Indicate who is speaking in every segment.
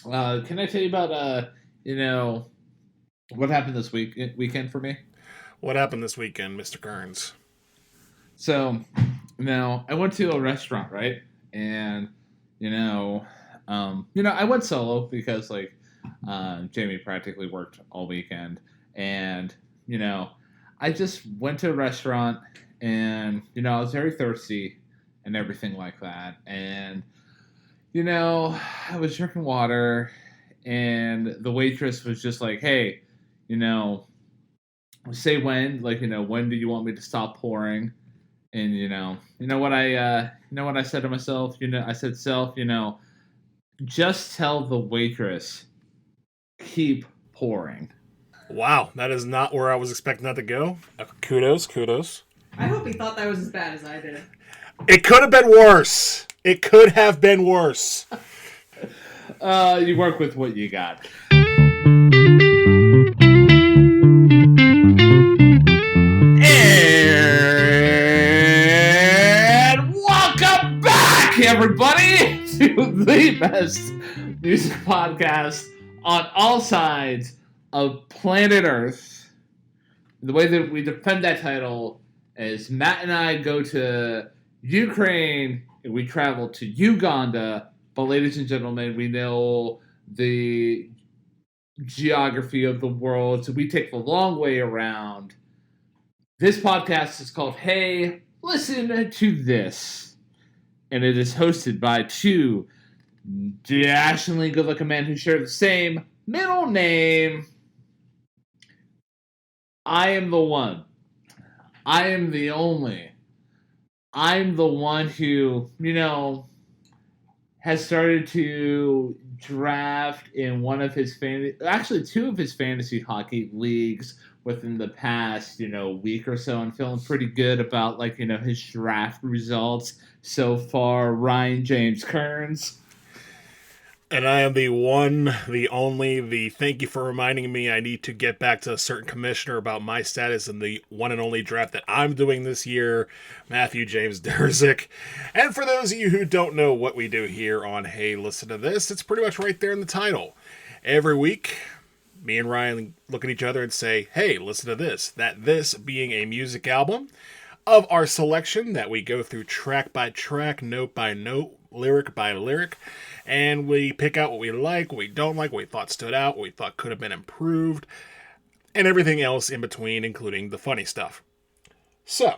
Speaker 1: Can I tell you about you know, what happened this weekend for me?
Speaker 2: What happened this weekend, Mr. Kearns?
Speaker 1: So, I went to a restaurant, right? And you know, I went solo because Jamie practically worked all weekend, and you know, I just went to a restaurant, and I was very thirsty and everything like that, and I was drinking water, and the waitress was just like, "Hey, you know, say when, when do you want me to stop pouring?" And you know what I said to myself. I said, "Self, just tell the waitress keep pouring."
Speaker 2: Wow, that is not where I was expecting that to go. Kudos, kudos.
Speaker 3: I hope he thought that was as bad as I did.
Speaker 2: It could have been worse. It could have been worse.
Speaker 1: You work with what you got. And welcome back, everybody, to the best music podcast on all sides of planet Earth. The way that we defend that title is Matt and I go to Ukraine and we travel to Uganda. But, ladies and gentlemen, we know the geography of the world, so we take the long way around. This podcast is called Hey, Listen to This. And it is hosted by two dashingly good looking men who share the same middle name. I am the one. I am the only. I'm the one who, has started to draft in one of his actually two of his fantasy hockey leagues within the past, week or so, and feeling pretty good about his draft results so far. Ryan James Kearns.
Speaker 2: And I am the one, the only, the thank you for reminding me I need to get back to a certain commissioner about my status in the one and only draft that I'm doing this year, Matthew James Derzick. And for those of you who don't know what we do here on Hey, Listen to This, it's pretty much right there in the title. Every week, me and Ryan look at each other and say, hey, listen to this. That this being a music album of our selection that we go through track by track, note by note, lyric by lyric, and we pick out what we like, what we don't like, what we thought stood out, what we thought could have been improved, and everything else in between, including the funny stuff. So,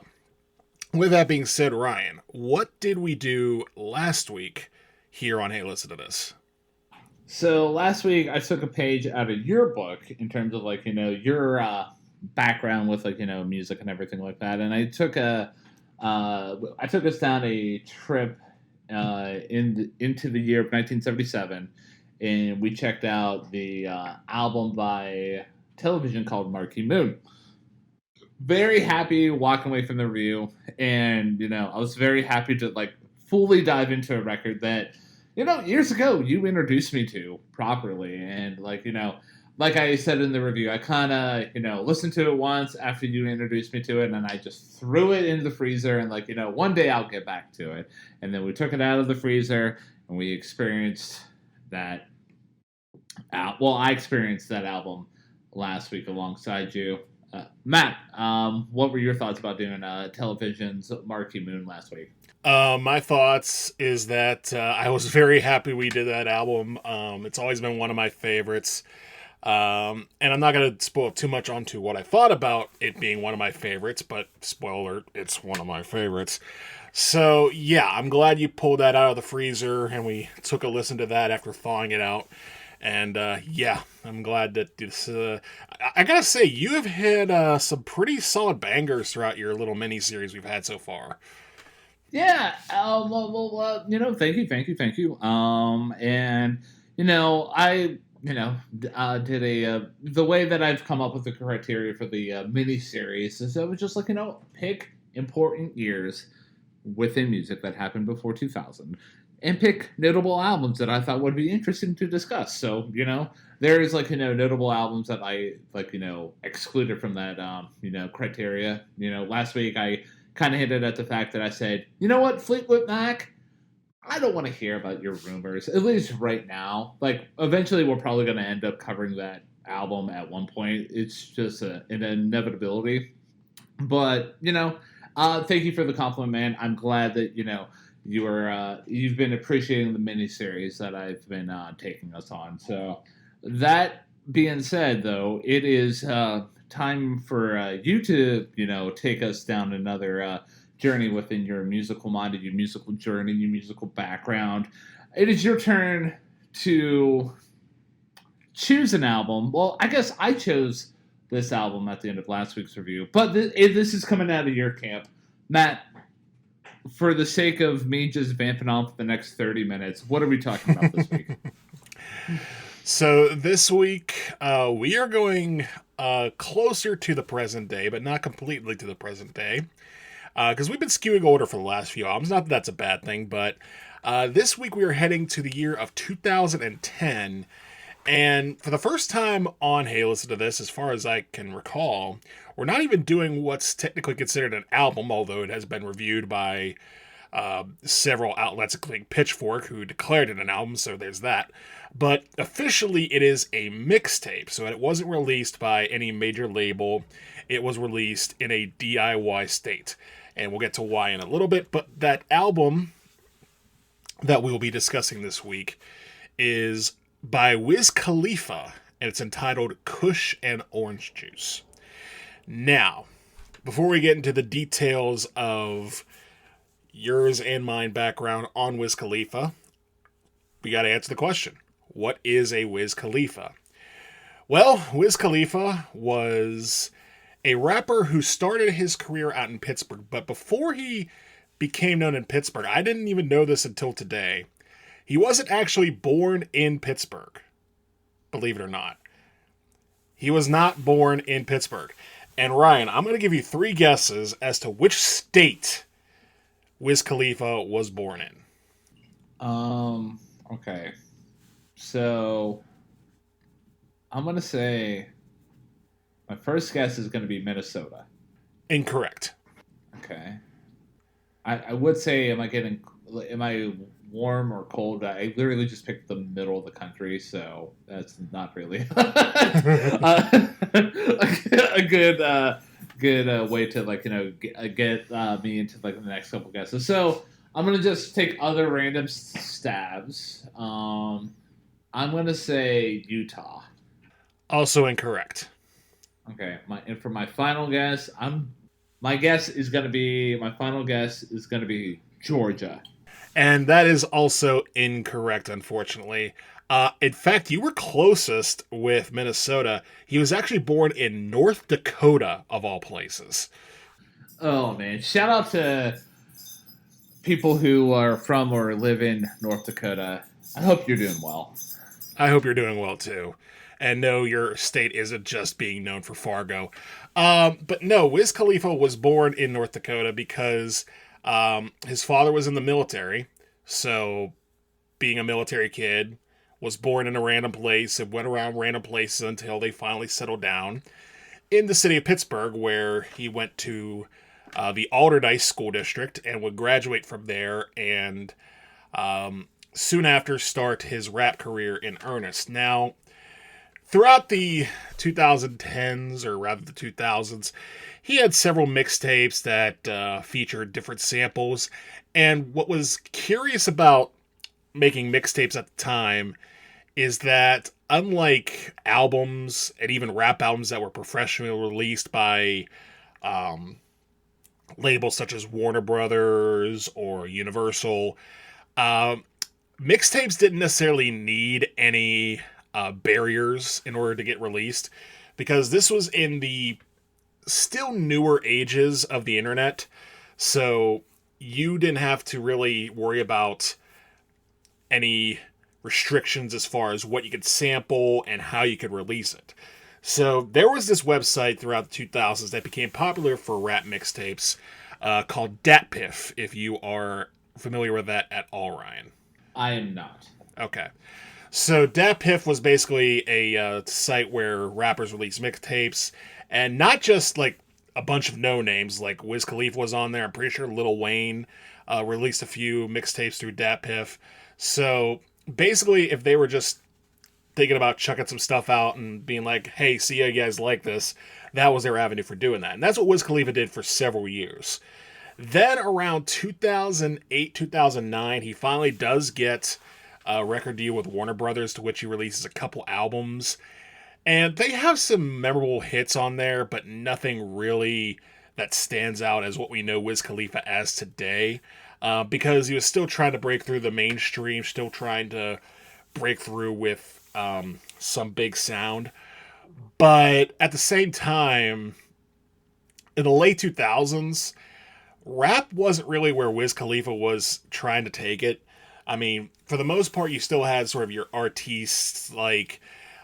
Speaker 2: with that being said, Ryan, what did we do last week here on Hey, Listen to This?
Speaker 1: So last week I took a page out of your book in terms of your background with music and everything like that, and I took us down a trip into the year of 1977, and we checked out the album by Television called Marquee Moon. Very happy walking away from the review, and I was very happy to fully dive into a record that years ago you introduced me to properly, and like I said in the review, I kind of listened to it once after you introduced me to it, and then I just threw it into the freezer, and one day I'll get back to it. And then we took it out of the freezer and we experienced that. I experienced that album last week alongside you, Matt. What were your thoughts about doing Television's Marquee Moon last week?
Speaker 2: My thoughts is that I was very happy we did that album. It's always been one of my favorites. And I'm not going to spoil too much onto what I thought about it being one of my favorites, but spoiler alert, it's one of my favorites. So, yeah, I'm glad you pulled that out of the freezer and we took a listen to that after thawing it out. And, yeah, I'm glad that this... I gotta say, you have had some pretty solid bangers throughout your little mini-series we've had so far.
Speaker 1: Yeah, thank you. And I did the way that I've come up with the criteria for the mini series is I was just pick important years within music that happened before 2000, and pick notable albums that I thought would be interesting to discuss. So there's notable albums that I excluded from that criteria. Last week I kind of hinted at the fact that I said, Fleetwood Mac, I don't want to hear about your rumors, at least right now. Like, eventually we're probably going to end up covering that album at one point. It's just an inevitability. But, thank you for the compliment, man. I'm glad that, you've been appreciating the miniseries that I've been taking us on. So, that being said, though, it is time for you to, take us down another journey within your musical mind and your musical journey, your musical background. It is your turn to choose an album. Well, I guess I chose this album at the end of last week's review, but this is coming out of your camp. Matt, for the sake of me just vamping on for the next 30 minutes, what are we talking about this week?
Speaker 2: So this week, we are going closer to the present day, but not completely to the present day. Because we've been skewing order for the last few albums. Not that that's a bad thing, but this week we are heading to the year of 2010. And for the first time on Hey Listen to This, as far as I can recall, we're not even doing what's technically considered an album, although it has been reviewed by several outlets, including Pitchfork, who declared it an album, so there's that. But officially it is a mixtape, so it wasn't released by any major label. It was released in a DIY state. And we'll get to why in a little bit, but that album that we will be discussing this week is by Wiz Khalifa, and it's entitled Kush and Orange Juice. Now, before we get into the details of yours and mine background on Wiz Khalifa, we got to answer the question. What is a Wiz Khalifa? Well, Wiz Khalifa was a rapper who started his career out in Pittsburgh, but before he became known in Pittsburgh, I didn't even know this until today, he wasn't actually born in Pittsburgh, believe it or not. He was not born in Pittsburgh. And Ryan, I'm going to give you 3 guesses as to which state Wiz Khalifa was born in.
Speaker 1: Okay. So, I'm going to say my first guess is going to be Minnesota.
Speaker 2: Incorrect.
Speaker 1: Okay. I would say, am I warm or cold? I literally just picked the middle of the country, so that's not really a good way to get me into the next couple guesses. So I'm gonna just take other random stabs. I'm gonna say Utah.
Speaker 2: Also incorrect.
Speaker 1: Okay, for my final guess, my final guess is gonna be Georgia.
Speaker 2: And that is also incorrect, unfortunately. In fact, you were closest with Minnesota. He was actually born in North Dakota, of all places.
Speaker 1: Oh, man. Shout out to people who are from or live in North Dakota. I hope you're doing well.
Speaker 2: I hope you're doing well, too. And no, your state isn't just being known for Fargo. But no, Wiz Khalifa was born in North Dakota because his father was in the military. So being a military kid, was born in a random place and went around random places until they finally settled down in the city of Pittsburgh, where he went to the Alderdice School District and would graduate from there and soon after start his rap career in earnest. Now, throughout the 2010s, or rather the 2000s, he had several mixtapes that featured different samples. And what was curious about making mixtapes at the time is that unlike albums and even rap albums that were professionally released by labels such as Warner Brothers or Universal, mixtapes didn't necessarily need any barriers in order to get released, because this was in the still newer ages of the internet, so you didn't have to really worry about any restrictions as far as what you could sample and how you could release it. So there was this website throughout the 2000s that became popular for rap mixtapes called DatPiff, if you are familiar with that at all, Ryan.
Speaker 1: I am not.
Speaker 2: Okay. So DatPiff was basically a site where rappers released mixtapes, and not just like a bunch of no names, like Wiz Khalifa was on there. I'm pretty sure Lil Wayne released a few mixtapes through DatPiff. So basically, if they were just thinking about chucking some stuff out and being like, hey, see you guys like this, that was their avenue for doing that. And that's what Wiz Khalifa did for several years. Then around 2008, 2009, he finally does get a record deal with Warner Brothers, to which he releases a couple albums. And they have some memorable hits on there, but nothing really that stands out as what we know Wiz Khalifa as today. Because he was still trying to break through the mainstream, still trying to break through with some big sound. But at the same time, in the late 2000s, rap wasn't really where Wiz Khalifa was trying to take it. I mean, for the most part, you still had sort of your artists like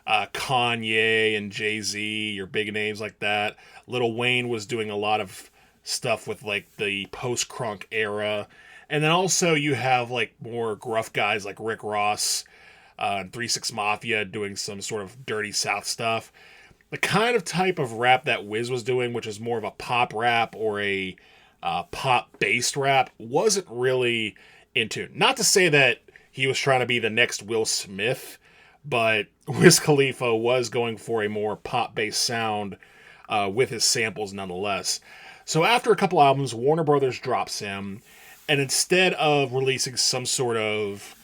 Speaker 2: Kanye and Jay-Z, your big names like that. Lil Wayne was doing a lot of stuff with like the post-crunk era. And then also you have like more gruff guys like Rick Ross, 3 6 Mafia doing some sort of dirty South stuff. The kind of type of rap that Wiz was doing, which is more of a pop rap or a pop-based rap, wasn't really into. Not to say that he was trying to be the next Will Smith, but Wiz Khalifa was going for a more pop-based sound with his samples nonetheless. So after a couple albums, Warner Brothers drops him, and instead of releasing some sort of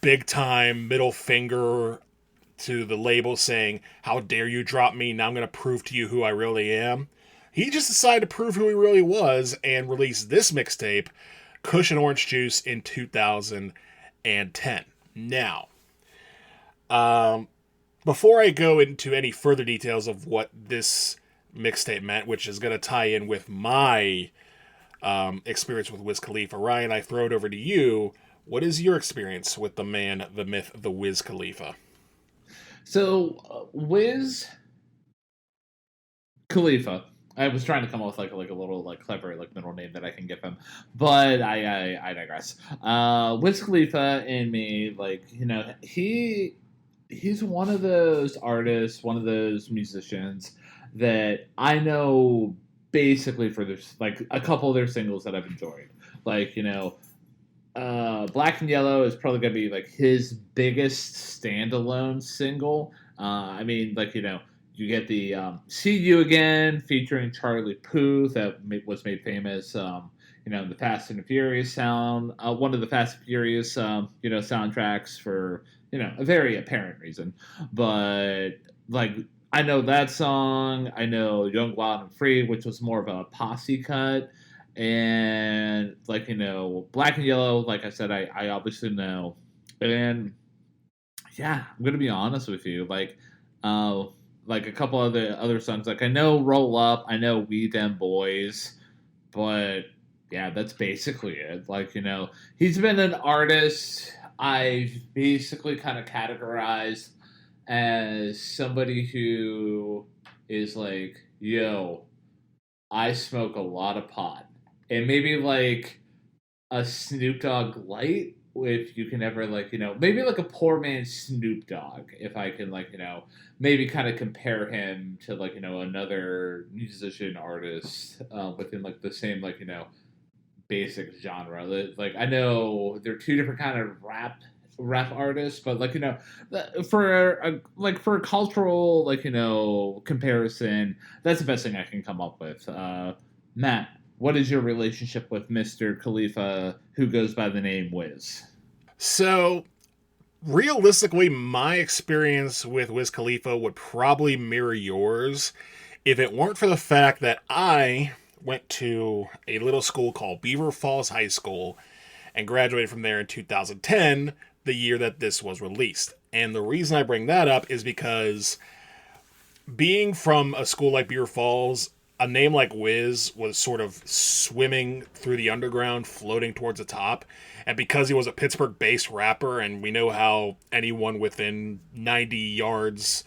Speaker 2: big-time middle finger to the label saying, how dare you drop me, now I'm going to prove to you who I really am, he just decided to prove who he really was and released this mixtape, Kush and Orange Juice, in 2010. Now, before I go into any further details of what this mixtape meant, which is going to tie in with my experience with Wiz Khalifa, Ryan, I throw it over to you. What is your experience with the man, the myth, the Wiz Khalifa?
Speaker 1: So, Wiz Khalifa. I was trying to come up with like a little like clever like middle name that I can give him, but I digress. Wiz Khalifa and me, like, you know, he's one of those artists, one of those musicians that I know basically for this, like a couple of their singles that I've enjoyed. Like, you know, Black and Yellow is probably gonna be like his biggest standalone single. I mean, like, you know, you get the See You Again featuring Charlie Puth that was made famous, you know, the Fast and the Furious sound, one of the Fast and Furious, you know, soundtracks for, you know, a very apparent reason. But, like, I know that song. I know Young, Wild, and Free, which was more of a posse cut. And, like, you know, Black and Yellow, like I said, I obviously know. And, yeah, I'm going to be honest with you. Like a couple of the other songs, like I know Roll Up, I know We Them Boys, but yeah, that's basically it. Like, you know, he's been an artist I've basically kind of categorized as somebody who is like, yo, I smoke a lot of pot. And maybe like a Snoop Dogg light, if you can ever, like, you know, maybe like a poor man's Snoop Dogg, if I can, like, you know, maybe kind of compare him to, like, you know, another musician artist within like the same, like, you know, basic genre. Like, I know they're two different kind of rap artists, but, like, you know, for a cultural, like, you know, comparison, that's the best thing I can come up with. Matt, what is your relationship with Mr. Khalifa, who goes by the name Wiz?
Speaker 2: So, realistically, my experience with Wiz Khalifa would probably mirror yours if it weren't for the fact that I went to a little school called Beaver Falls High School and graduated from there in 2010, the year that this was released. And the reason I bring that up is because being from a school like Beaver Falls, a name like Wiz was sort of swimming through the underground, floating towards the top. And because he was a Pittsburgh-based rapper, and we know how anyone within 90 yards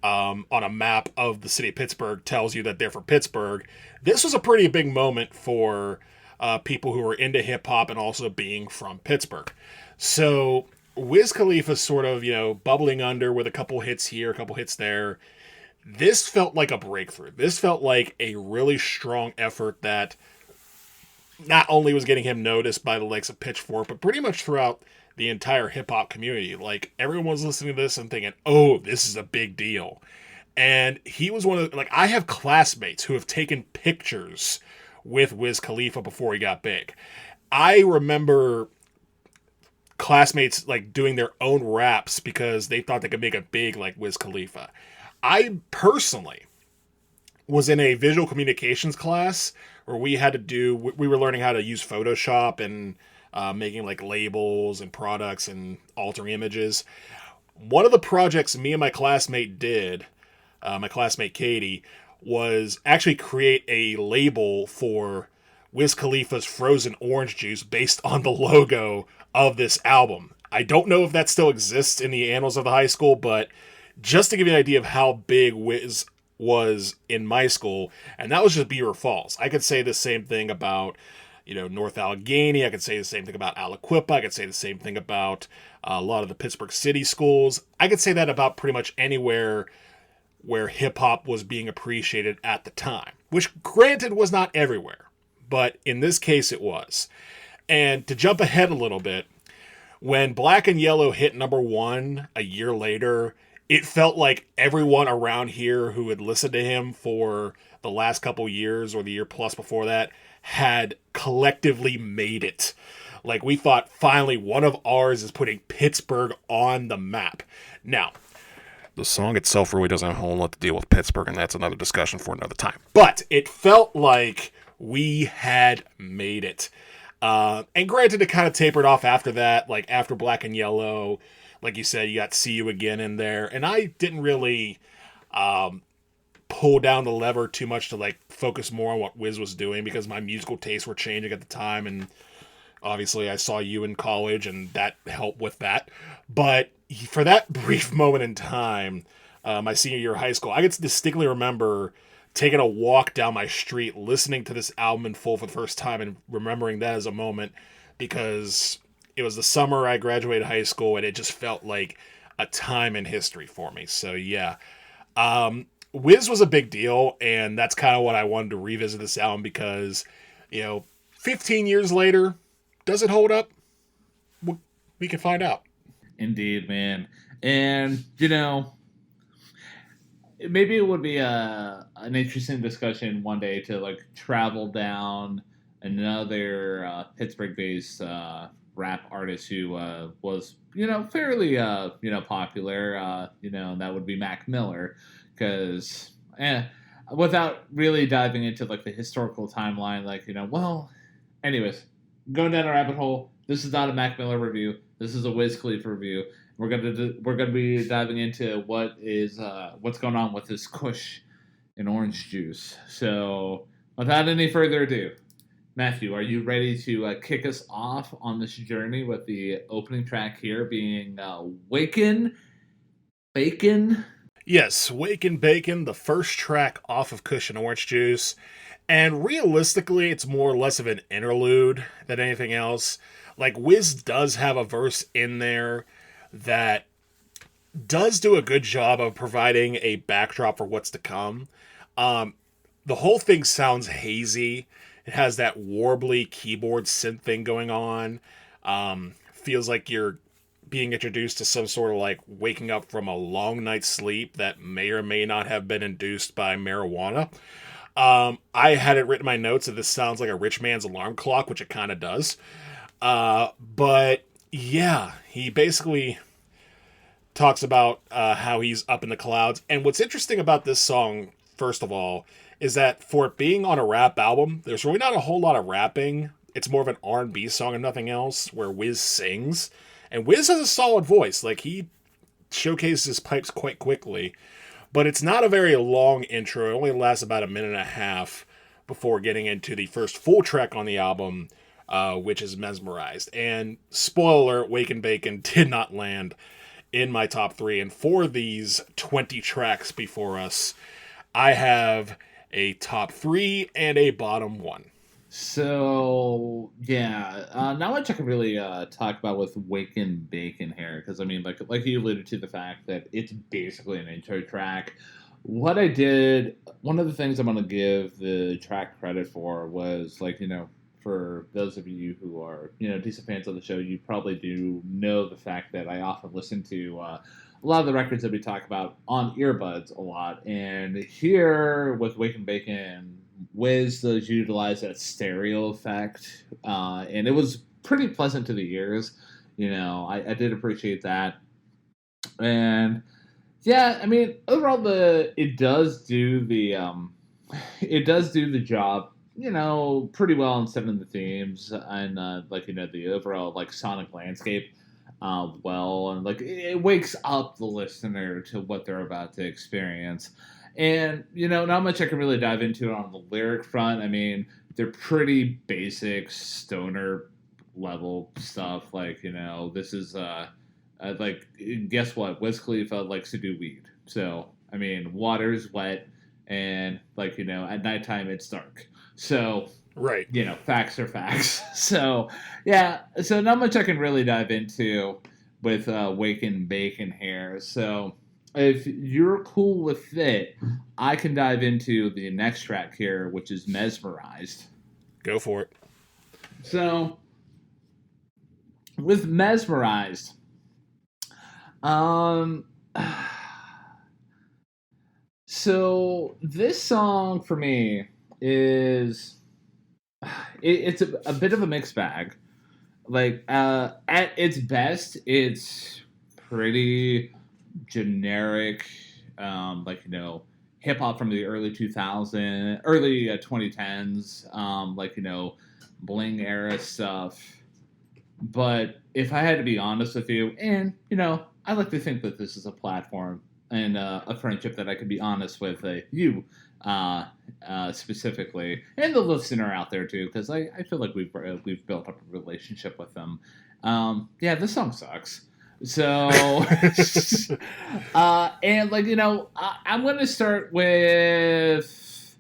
Speaker 2: on a map of the city of Pittsburgh tells you that they're from Pittsburgh, this was a pretty big moment for people who were into hip-hop and also being from Pittsburgh. So Wiz Khalifa sort of, you know, bubbling under with a couple hits here, a couple hits there. This felt like a breakthrough. This felt like a really strong effort that not only was getting him noticed by the likes of Pitchfork, but pretty much throughout the entire hip hop community. Like, everyone was listening to this and thinking, oh, this is a big deal. And he was one of the, like, I have classmates who have taken pictures with Wiz Khalifa before he got big. I remember classmates like doing their own raps because they thought they could make it big like Wiz Khalifa. I personally was in a visual communications class where we were learning how to use Photoshop and making like labels and products and altering images. One of the projects me and my classmate did, my classmate Katie, was actually create a label for Wiz Khalifa's frozen orange juice based on the logo of this album. I don't know if that still exists in the annals of the high school, but just to give you an idea of how big Wiz was in my school, and that was just Beaver Falls. I could say the same thing about, North Allegheny. I could say the same thing about Aliquippa. I could say the same thing about a lot of the Pittsburgh City schools. I could say that about pretty much anywhere where hip-hop was being appreciated at the time, which granted was not everywhere, but in this case it was. And to jump ahead a little bit, when Black and Yellow hit number one a year later, it felt like everyone around here who had listened to him for the last couple years or the year plus before that had collectively made it. Like, we thought finally one of ours is putting Pittsburgh on the map. Now, the song itself really doesn't have a whole lot to deal with Pittsburgh, and that's another discussion for another time. But it felt like we had made it. And granted, it kind of tapered off after that, like after Black and Yellow. Like you said, you got See You Again in there. And I didn't really pull down the lever too much to like focus more on what Wiz was doing because my musical tastes were changing at the time. And obviously I saw you in college and that helped with that. But for that brief moment in time, my senior year of high school, I can distinctly remember taking a walk down my street, listening to this album in full for the first time and remembering that as a moment because it was the summer I graduated high school and it just felt like a time in history for me. So yeah, Wiz was a big deal, and that's kind of what I wanted to revisit this album because, 15 years later, does it hold up? We can find out.
Speaker 1: Indeed, man. And, maybe it would be an interesting discussion one day to like travel down another Pittsburgh-based rap artist who was fairly popular. And that would be Mac Miller, because without really diving into like the historical timeline, anyways, going down a rabbit hole. This is not a Mac Miller review. This is a Wiz Khalifa review. We're gonna be diving into what's going on with this Kush and orange juice. So, without any further ado, Matthew, are you ready to kick us off on this journey with the opening track here being Waken Baken?
Speaker 2: Yes, Waken Baken, the first track off of Kush and Orange Juice. And realistically, it's more or less of an interlude than anything else. Like, Wiz does have a verse in there that does do a good job of providing a backdrop for what's to come. The whole thing sounds hazy. It has that warbly keyboard synth thing going on. Feels like you're being introduced to some sort of like waking up from a long night's sleep that may or may not have been induced by marijuana. I had it written in my notes that this sounds like a rich man's alarm clock, which it kind of does. But yeah, he basically talks about how he's up in the clouds. And what's interesting about this song, first of all, is that for it being on a rap album, there's really not a whole lot of rapping. It's more of an R&B song and nothing else, where Wiz sings. And Wiz has a solid voice. Like, he showcases his pipes quite quickly. But it's not a very long intro. It only lasts about a minute and a half before getting into the first full track on the album, which is Mezmorized. And spoiler alert, Waken Baken did not land in my top 3. And for these 20 tracks before us, I have a top 3 and a bottom 1.
Speaker 1: So yeah, not much I can really talk about with Waken Baken here, because I mean, like you alluded to the fact that it's basically an intro track. What I did, one of the things I'm gonna give the track credit for was for those of you who are, decent fans of the show, you probably do know the fact that I often listen to a lot of the records that we talk about on earbuds a lot. And here with Waken Baken, Wiz does utilize that stereo effect, and it was pretty pleasant to the ears. I did appreciate that. And yeah, I mean, overall, it does do the job, pretty well in setting the themes and the overall like sonic landscape, well, and like it wakes up the listener to what they're about to experience. And not much I can really dive into on the lyric front. I mean, they're pretty basic stoner level stuff. Like this is like, guess what? Wiz Khalifa likes to do weed. So, I mean, water's wet, and at nighttime it's dark. So,
Speaker 2: right.
Speaker 1: Facts are facts. So, yeah. So not much I can really dive into with Waken Baken here. So, if you're cool with it, I can dive into the next track here, which is Mezmorized.
Speaker 2: Go for it.
Speaker 1: So, with Mezmorized. So this song for me is it's a bit of a mixed bag. Like at its best, it's pretty generic, hip hop from the early 2010s, bling era stuff. But if I had to be honest with you, and I like to think that this is a platform and a friendship that I could be honest with you specifically, and the listener out there too, because I feel like we've built up a relationship with them. Yeah, this song sucks. So, and I'm going to start with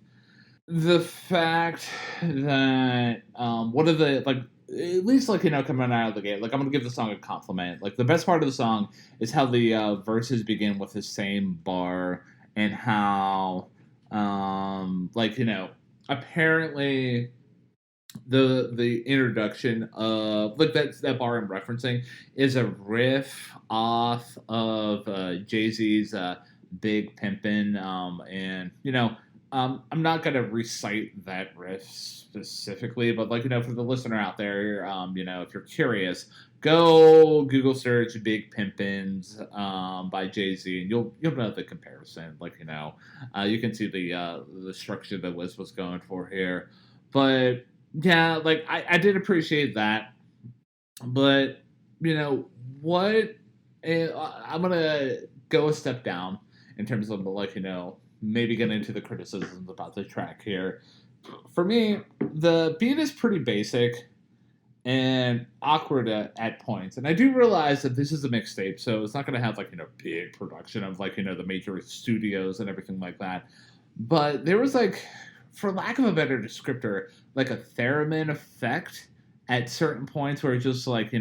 Speaker 1: the fact that one of the at least coming out of the gate, I'm gonna give the song a compliment. Like the best part of the song is how the verses begin with the same bar, and how apparently the introduction of that bar I'm referencing is a riff off of Jay-Z's Big Pimpin', and I'm not going to recite that riff specifically, but for the listener out there, if you're curious, go Google search Big Pimpins by Jay-Z, and you'll know the comparison. You can see the structure that Wiz was going for here. But yeah, I did appreciate that. But what I'm gonna go a step down in terms of maybe get into the criticisms about the track here. For me, the beat is pretty basic and awkward at points. And I do realize that this is a mixtape, so it's not going to have big production of the major studios and everything like that. But there was for lack of a better descriptor, a theremin effect at certain points where it's just little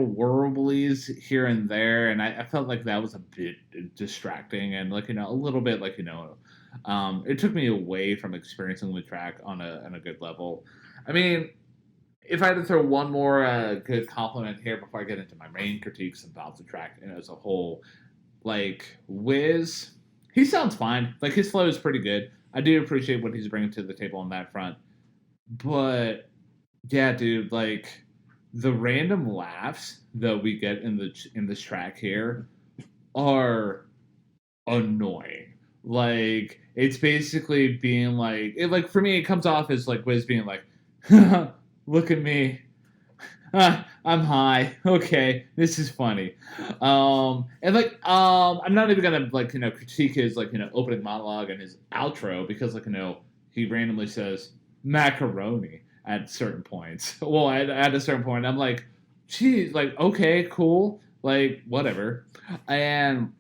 Speaker 1: warblies here and there, and I felt like that was a bit distracting and a little bit it took me away from experiencing the track on a good level. I mean, if I had to throw one more good compliment here before I get into my main critiques about the track as a whole, Wiz, he sounds fine. His flow is pretty good. I do appreciate what he's bringing to the table on that front, but yeah, dude, the random laughs that we get in this track here are annoying. It's basically being for me, it comes off as Wiz being look at me, I'm high. Okay, this is funny. I'm not even gonna critique his opening monologue and his outro, because he randomly says macaroni at certain points. Well, at a certain point, I'm geez, okay, cool, whatever. And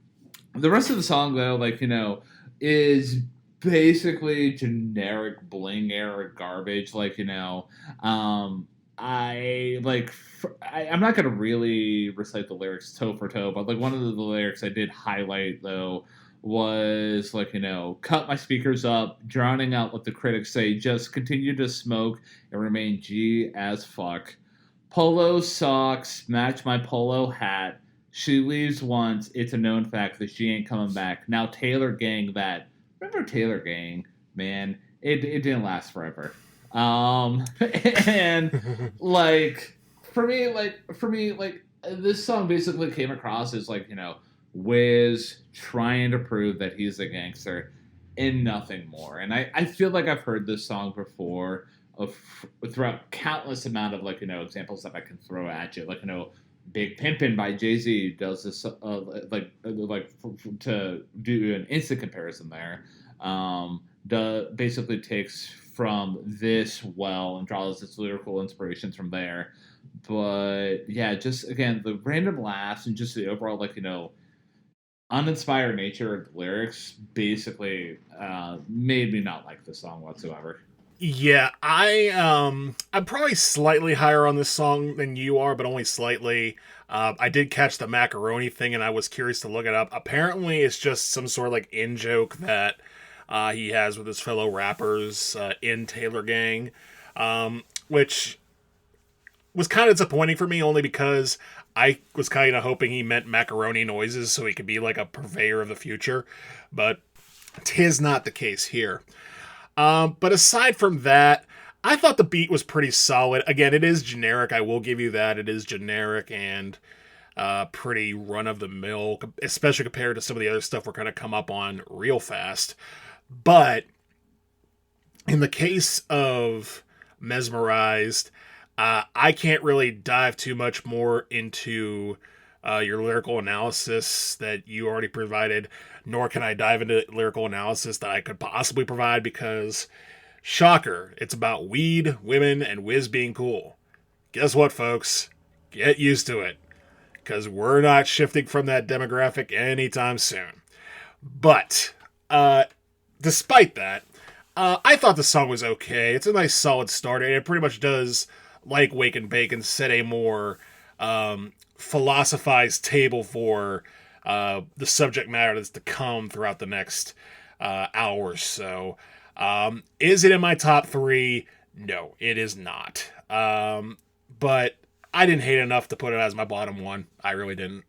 Speaker 1: the rest of the song, though, is basically generic bling era garbage. I'm not gonna really recite the lyrics toe for toe, but one of the lyrics I did highlight though was like, cut my speakers up, drowning out what the critics say, just continue to smoke and remain G as fuck. Polo socks match my polo hat. She leaves once, it's a known fact that she ain't coming back. Now Taylor Gang that. Remember Taylor Gang, man? It didn't last forever. And for me, this song basically came across as Wiz trying to prove that he's a gangster and nothing more. And I feel like I've heard this song before throughout countless amount of examples that I can throw at you. Big Pimpin' by Jay-Z does this to do an instant comparison there. Basically takes from this and draws its lyrical inspirations from there. But yeah, just again the random laughs and just the overall uninspired nature of the lyrics basically made me not like the song whatsoever.
Speaker 2: Yeah, I'm probably slightly higher on this song than you are, but only slightly. I did catch the macaroni thing, and I was curious to look it up. Apparently, it's just some sort of in joke that he has with his fellow rappers in Taylor Gang, which was kind of disappointing for me, only because I was kind of hoping he meant macaroni noises so he could be a purveyor of the future, but 'tis not the case here. But aside from that, I thought the beat was pretty solid. Again, it is generic. I will give you that. It is generic and pretty run-of-the-mill, especially compared to some of the other stuff we're going to come up on real fast. But in the case of Mezmorized, I can't really dive too much more into your lyrical analysis that you already provided, nor can I dive into lyrical analysis that I could possibly provide because, shocker, it's about weed, women, and Wiz being cool. Guess what, folks? Get used to it, because we're not shifting from that demographic anytime soon. But, despite that, I thought the song was okay. It's a nice solid start, and it pretty much does, like Waken Baken, set a more philosophized table for the subject matter that's to come throughout the next hour or so. Is it in my top 3? No, it is not. But I didn't hate enough to put it as my bottom 1. I really didn't.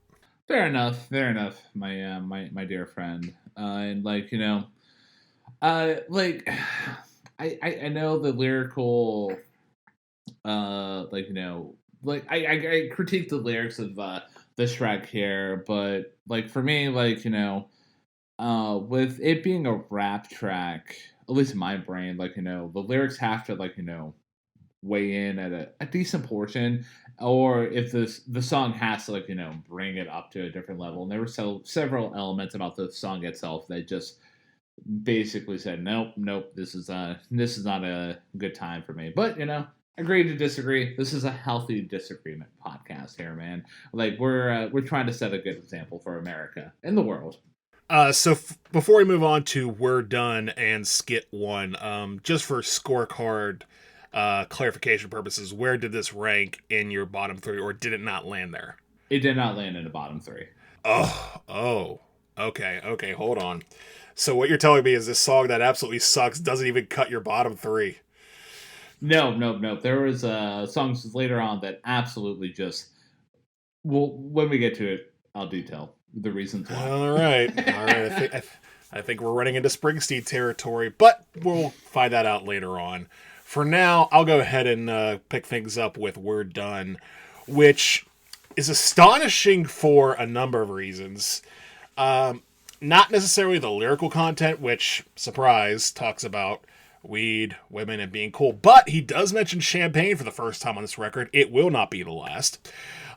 Speaker 1: Fair enough, my dear friend. And I know the lyrical, I critique the lyrics of this track here, but for me, with it being a rap track, at least in my brain, the lyrics have to weigh in at a decent portion, or if the song has to bring it up to a different level. And there were several elements about the song itself that just basically said nope, this is not a good time for me. But agree to disagree. This is a healthy disagreement podcast here, man. We're trying to set a good example for America and the world.
Speaker 2: So before we move on to We're Done and Skit 1, just for scorecard clarification purposes, where did this rank in your bottom 3, or did it not land there?
Speaker 1: It did not land in the bottom 3.
Speaker 2: Oh, okay, hold on. So what you're telling me is this song that absolutely sucks doesn't even cut your bottom 3.
Speaker 1: No. There was songs later on that absolutely just. Well, when we get to it, I'll detail the reasons why.
Speaker 2: All right. I think we're running into Springsteen territory, but we'll find that out later on. For now, I'll go ahead and pick things up with We're Done, which is astonishing for a number of reasons. Not necessarily the lyrical content, which, surprise, talks about weed, women, and being cool. But he does mention champagne for the first time on this record. It will not be the last.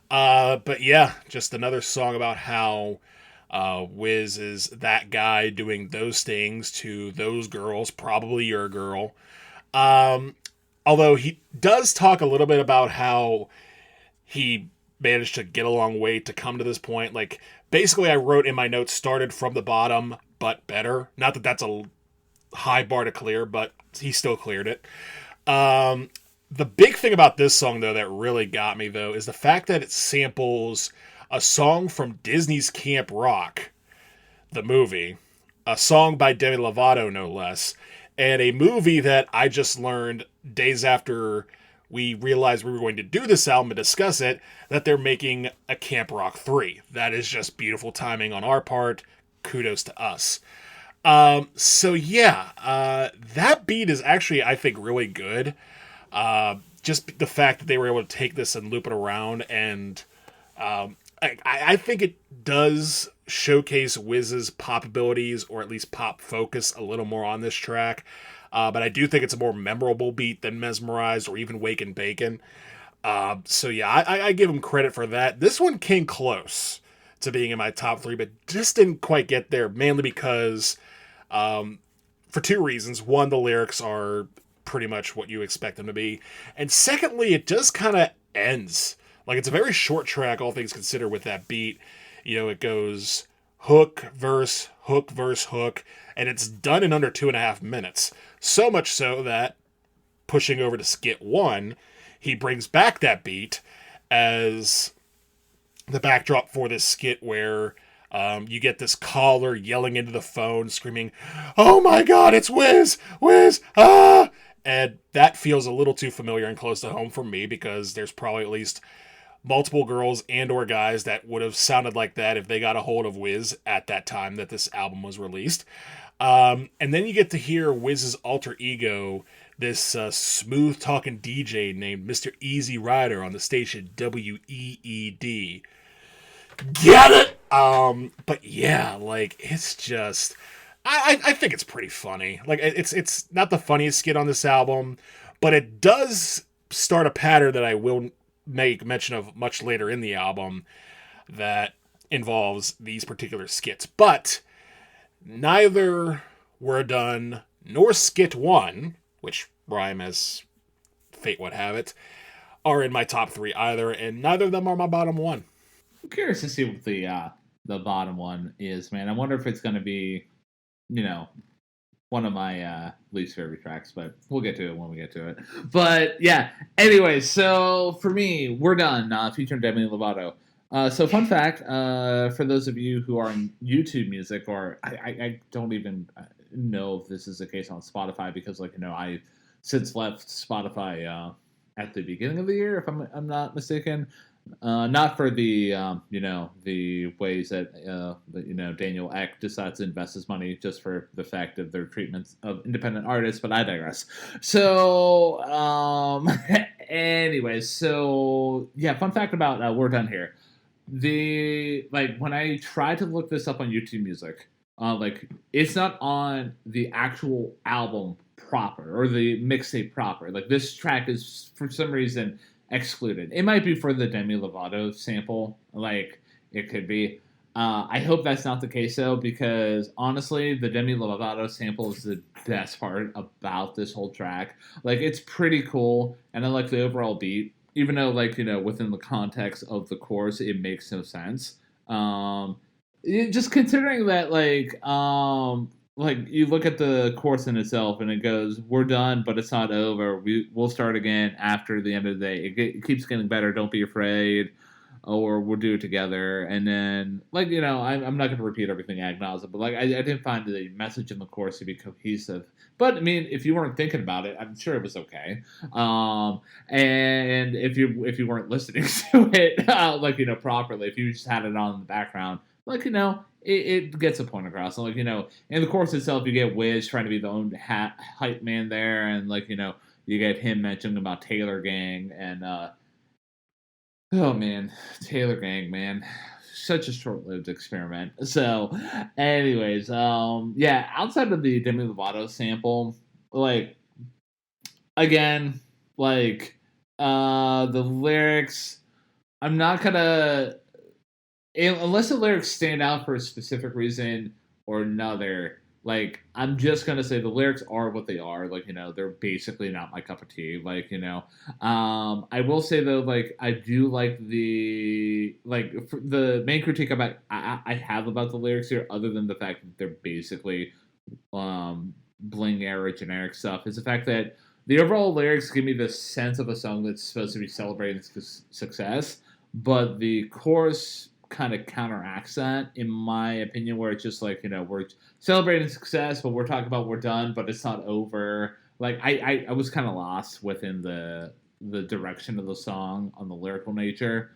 Speaker 2: But yeah, just another song about how Wiz is that guy doing those things to those girls, probably your girl. Although he does talk a little bit about how he managed to get a long way to come to this point. Basically, I wrote in my notes, started from the bottom, but better. Not that that's a high bar to clear, but he still cleared it. The big thing about this song, though, that really got me, though, is the fact that it samples a song from Disney's Camp Rock the movie, a song by Demi Lovato, no less, and a movie that I just learned days after we realized we were going to do this album and discuss it, that they're making a Camp Rock 3. That is just beautiful timing on our part. Kudos to us. So yeah, that beat is actually, I think, really good. Just the fact that they were able to take this and loop it around, and I think it does showcase Wiz's pop abilities, or at least pop focus, a little more on this track. But I do think it's a more memorable beat than Mezmorized or even Waken Baken. So yeah, I give him credit for that. This one came close to being in my top 3, but just didn't quite get there, mainly because for 2 reasons. One, the lyrics are pretty much what you expect them to be. And secondly, it just kind of ends. Like, it's a very short track, all things considered, with that beat. You know, it goes hook, verse, hook, and it's done in under 2.5 minutes. So much so that, pushing over to Skit 1, he brings back that beat as the backdrop for this skit where you get this caller yelling into the phone, screaming, "Oh my god, it's Wiz! Wiz! Ah!" And that feels a little too familiar and close to home for me, because there's probably at least multiple girls and or guys that would have sounded like that if they got a hold of Wiz at that time that this album was released. And then you get to hear Wiz's alter ego, this smooth-talking DJ named Mr. Easy Rider on the station WEED. Get it? But yeah, like, it's just... I think it's pretty funny. Like, it's not the funniest skit on this album, but it does start a pattern that I will make mention of much later in the album that involves these particular skits. But neither We're Done nor Skit 1, which rhyme as fate would have it, are in my top 3 either, and neither of them are my bottom 1.
Speaker 1: I'm curious to see what the bottom one is, man. I wonder if it's going to be, one of my least favorite tracks, but we'll get to it when we get to it. But yeah, anyway, so for me, We're Done, featuring Demi Lovato. So fun fact, for those of you who are in YouTube Music, or I don't even know if this is the case on Spotify, because I since left Spotify at the beginning of the year, if I'm not mistaken. Not for the the ways that Daniel Ek decides to invest his money, just for the fact of their treatment of independent artists, but I digress. So anyways, so yeah, fun fact about We're Done here. When I try to look this up on YouTube Music, it's not on the actual album proper, or the mixtape proper. Like, this track is for some reason excluded. It might be for the Demi Lovato sample, it could be. I hope that's not the case, though, because honestly, the Demi Lovato sample is the best part about this whole track. It's pretty cool, and I like the overall beat, even though within the context of the chorus, it makes no sense. Just considering that you look at the chorus in itself, and it goes, "We're done, but it's not over. We'll start again after the end of the day. It keeps getting better. Don't be afraid, or we'll do it together." And then, I'm not going to repeat everything ad nauseam, but I didn't find the message in the chorus to be cohesive. But I mean, if you weren't thinking about it, I'm sure it was okay. And if you weren't listening to it, properly, if you just had it on in the background, it gets a point across. And, in the chorus itself, you get Wiz trying to be the own hype man there, and you get him mentioning about Taylor Gang, and oh man, Taylor Gang, man, such a short-lived experiment. So, anyways, yeah, outside of the Demi Lovato sample, again, the lyrics, I'm not gonna. Unless the lyrics stand out for a specific reason or another, I'm just gonna say the lyrics are what they are. They're basically not my cup of tea. I will say though, I do like the main critique about I have about the lyrics here, other than the fact that they're basically bling era generic stuff, is the fact that the overall lyrics give me the sense of a song that's supposed to be celebrating success, but the chorus kind of counteracts that, in my opinion, where it's just like, we're celebrating success, but we're talking about we're done, but it's not over. Like, I was kind of lost within the direction of the song on the lyrical nature.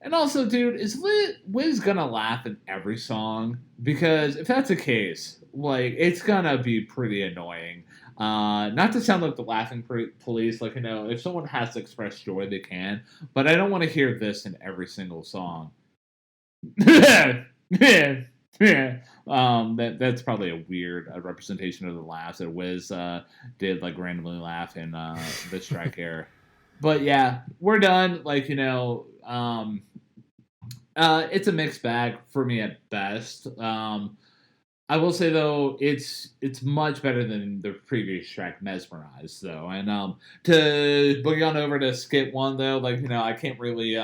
Speaker 1: And also, dude, is Wiz gonna laugh in every song? Because if that's the case, like, it's gonna be pretty annoying. Not to sound like the laughing police, like, if someone has to express joy, they can. But I don't want to hear this in every single song. That's probably a weird representation of the laughs that Wiz did, like, randomly laugh in this track here. But yeah, we're done. Like, it's a mixed bag for me at best. I will say though, it's much better than the previous track, Mezmorized, though. And to boogie on over to Skit 1 though, like, I can't really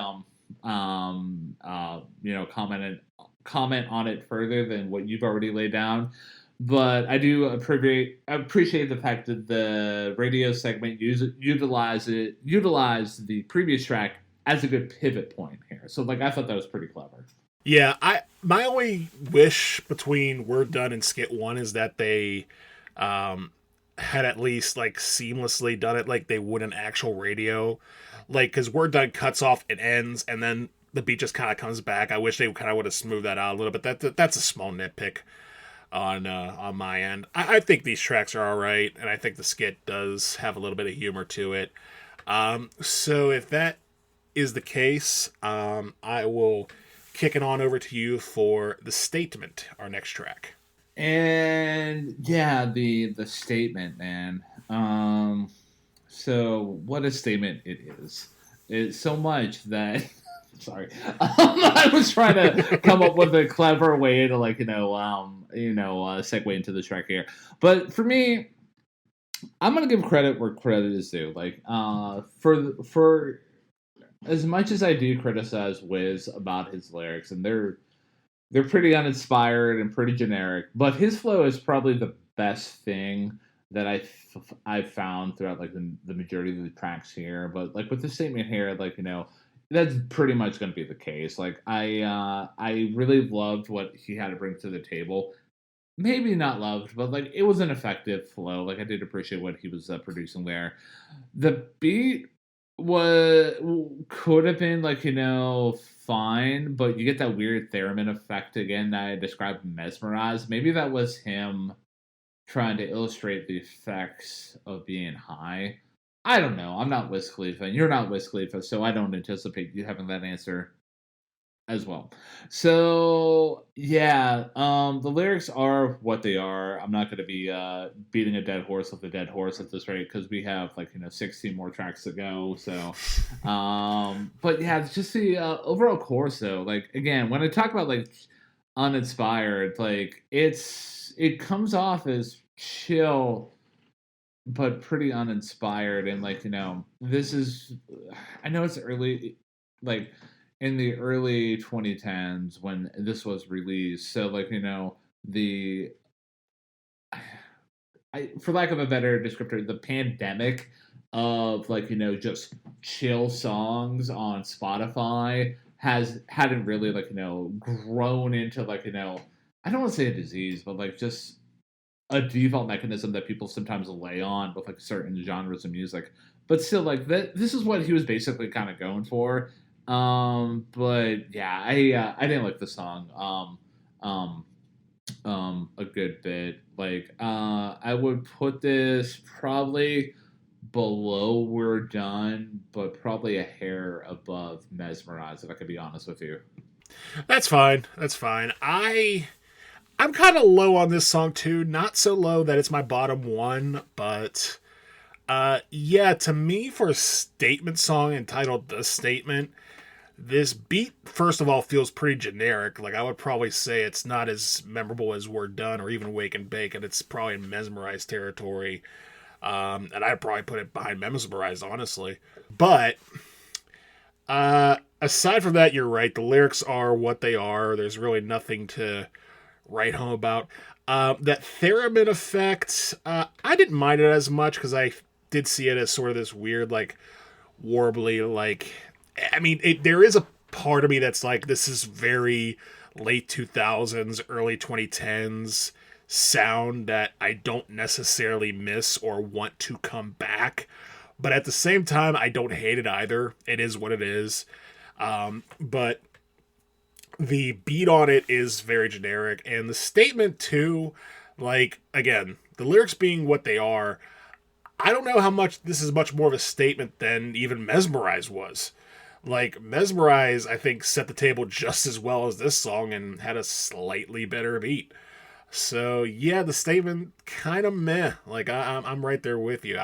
Speaker 1: comment on it further than what you've already laid down. But I do appreciate the fact that the radio segment utilized the previous track as a good pivot point here. So, like, I thought that was pretty clever.
Speaker 2: Yeah, my only wish between We're Done and Skit 1 is that they had at least, like, seamlessly done it like they would an actual radio. Like, because We're Done cuts off, it ends, and then the beat just kind of comes back. I wish they kind of would have smoothed that out a little bit. That's a small nitpick on my end. I think these tracks are all right, and I think the skit does have a little bit of humor to it. So if that is the case, I will kick it on over to you for The Statement, our next track.
Speaker 1: And yeah, the statement, man. So what a statement it is. It's so much that sorry. I was trying to come up with a clever way to, like, segue into the track here. But for me, I'm gonna give credit where credit is due. Like, for as much as I do criticize Wiz about his lyrics, and they're pretty uninspired and pretty generic, but his flow is probably the best thing that I've found throughout, like, the majority of the tracks here. But, like, with the statement here, like, that's pretty much going to be the case. Like, I really loved what he had to bring to the table. Maybe not loved, but, like, it was an effective flow. Like, I did appreciate what he was producing there. The beat could have been, like, fine, but you get that weird theremin effect again that I described Mezmorized. Maybe that was him trying to illustrate the effects of being high. I don't know. I'm not Wiz Khalifa, and you're not Wiz Khalifa, so I don't anticipate you having that answer as well. So yeah, the lyrics are what they are. I'm not going to be beating a dead horse with a dead horse at this rate, because we have, like, 16 more tracks to go. So, but yeah, it's just the overall chorus though. Like, again, when I talk about, like, uninspired, like, it comes off as chill but pretty uninspired, and, like, this is, I know it's early, like, in the early 2010s when this was released, so, like, for lack of a better descriptor, the pandemic of, like, just chill songs on Spotify hadn't really, like, grown into, like, I don't want to say a disease, but, like, just a default mechanism that people sometimes lay on with, like, certain genres of music. But still, like, this is what he was basically kind of going for. But yeah, I didn't like the song a good bit. Like, I would put this probably below We're Done, but probably a hair above Mezmorized, if I could be honest with you.
Speaker 2: That's fine. I'm kind of low on this song too. Not so low that it's my bottom one, but yeah, to me, for a statement song entitled The Statement, this beat, first of all, feels pretty generic. Like, I would probably say it's not as memorable as We're Done or even Waken Baken. It's probably in Mezmorized territory. And I'd probably put it behind Mezmorized, honestly. But aside from that, you're right. The lyrics are what they are. There's really nothing to write home about. That theremin effect, I didn't mind it as much because I did see it as sort of this weird, like, warbly, like, I mean, there is a part of me that's like, this is very late 2000s, early 2010s sound that I don't necessarily miss or want to come back. But at the same time, I don't hate it either. It is what it is. But the beat on it is very generic. And the statement, too, like, again, the lyrics being what they are, I don't know how much this is much more of a statement than even Mezmorized was. Like, Mezmorized, I think, set the table just as well as this song and had a slightly better beat. So, yeah, the statement kind of meh. Like, I'm right there with you.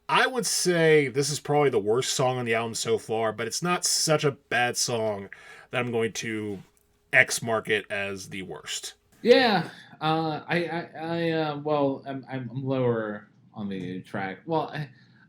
Speaker 2: I would say this is probably the worst song on the album so far, but it's not such a bad song that I'm going to X mark it as the worst.
Speaker 1: Yeah, well, I'm lower on the track. Well,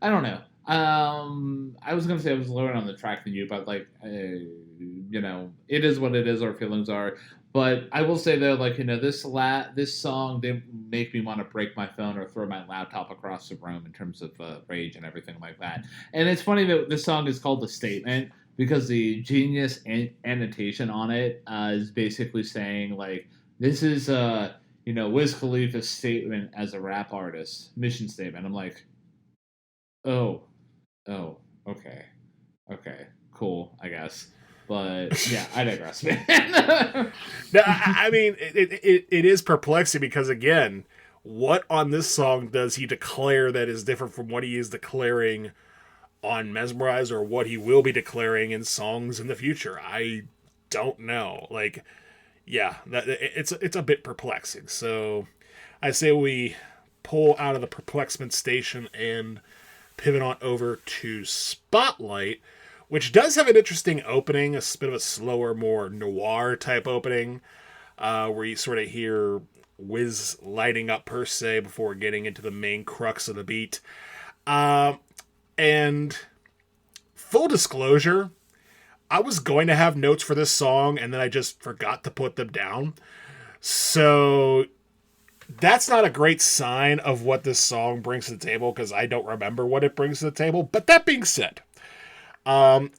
Speaker 1: I don't know. I was gonna say I was lower on the track than you, but like, it is what it is. Our feelings are. But I will say though, like, this song didn't make me want to break my phone or throw my laptop across the room in terms of rage and everything like that. And it's funny that this song is called "The Statement" because the genius annotation on it is basically saying like, this is Wiz Khalifa's statement as a rap artist, mission statement. I'm like, oh, okay, cool, I guess. But yeah, I digress, man.
Speaker 2: No, I mean, it is perplexing because, again, what on this song does he declare that is different from what he is declaring on Mezmorized or what he will be declaring in songs in the future? I don't know. Like, yeah, it's a bit perplexing. So I say we pull out of the perplexment station and pivot on over to Spotlight, which does have an interesting opening, a bit of a slower, more noir type opening, where you sort of hear Wiz lighting up per se before getting into the main crux of the beat. And full disclosure, I was going to have notes for this song, and then I just forgot to put them down. So that's not a great sign of what this song brings to the table, because I don't remember what it brings to the table. But that being said, in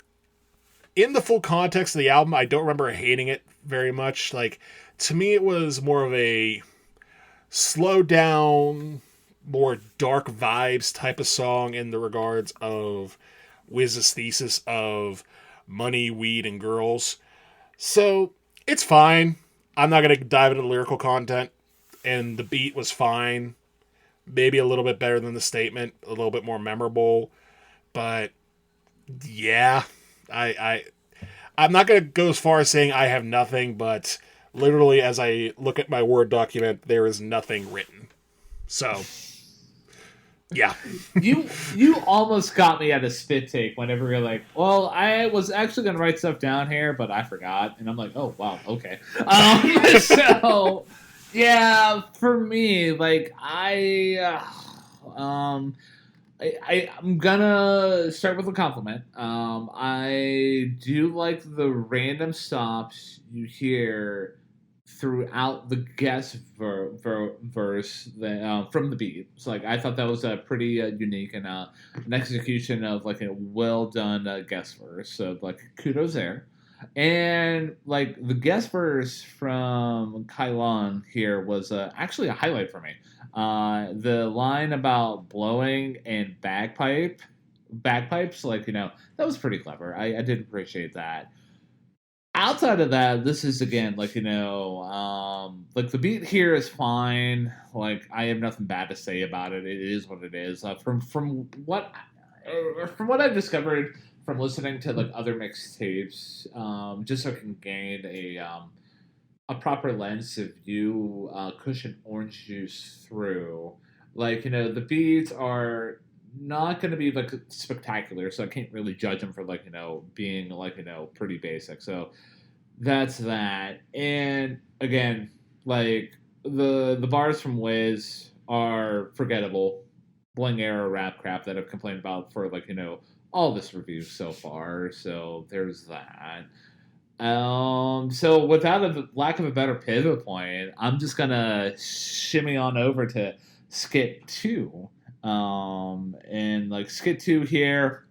Speaker 2: the full context of the album, I don't remember hating it very much. Like, to me, it was more of a slow down, more dark vibes type of song in the regards of Wiz's thesis of money, weed, and girls. So it's fine. I'm not going to dive into the lyrical content, and the beat was fine. Maybe a little bit better than the statement, a little bit more memorable, but yeah, I'm not going to go as far as saying I have nothing, but literally as I look at my Word document, there is nothing written. So, yeah.
Speaker 1: You almost got me at a spit take whenever you're like, well, I was actually going to write stuff down here, but I forgot. And I'm like, oh, wow, okay. So, yeah, for me, like, I'm gonna start with a compliment. I do like the random stops you hear throughout the guest verse from the beat. So, like, I thought that was a pretty unique and an execution of like a well done guest verse. So, like, kudos there. And like the guest verse from Kylon here was actually a highlight for me. The line about blowing and bagpipes, like, that was pretty clever. I did appreciate that. Outside of that, this is again like, like the beat here is fine. Like, I have nothing bad to say about it. It is what it is. From what I've discovered from listening to like other mixtapes, just so I can gain a proper lens to view Kush and Orange Juice through. Like, the beats are not going to be like spectacular, so I can't really judge them for like, being like, pretty basic. So that's that. And again, like the bars from Wiz are forgettable, bling era rap crap that I've complained about for like, all this review so far. So there's that. So without a lack of a better pivot point, I'm just gonna shimmy on over to Skit 2. And like Skit 2 here,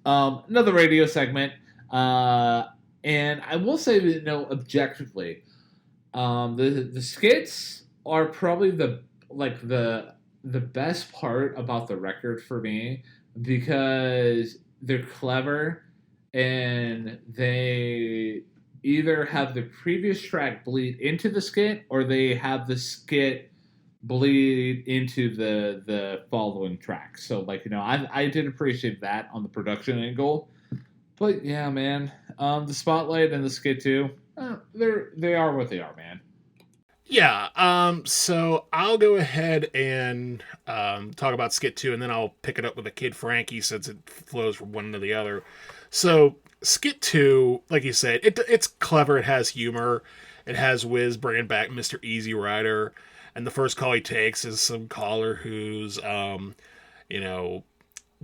Speaker 1: another radio segment. And I will say that, objectively, the skits are probably the best part about the record for me because they're clever and they either have the previous track bleed into the skit or they have the skit bleed into the following track. So I did appreciate that on the production angle. But yeah, man, the spotlight and the skit too, they are what they are, man.
Speaker 2: Yeah, so I'll go ahead and talk about Skit 2, and then I'll pick it up with the Kid Frankie since it flows from one to the other. So, Skit 2, like you said, it's clever, it has humor, it has Wiz bringing back Mr. Easy Rider, and the first call he takes is some caller who's,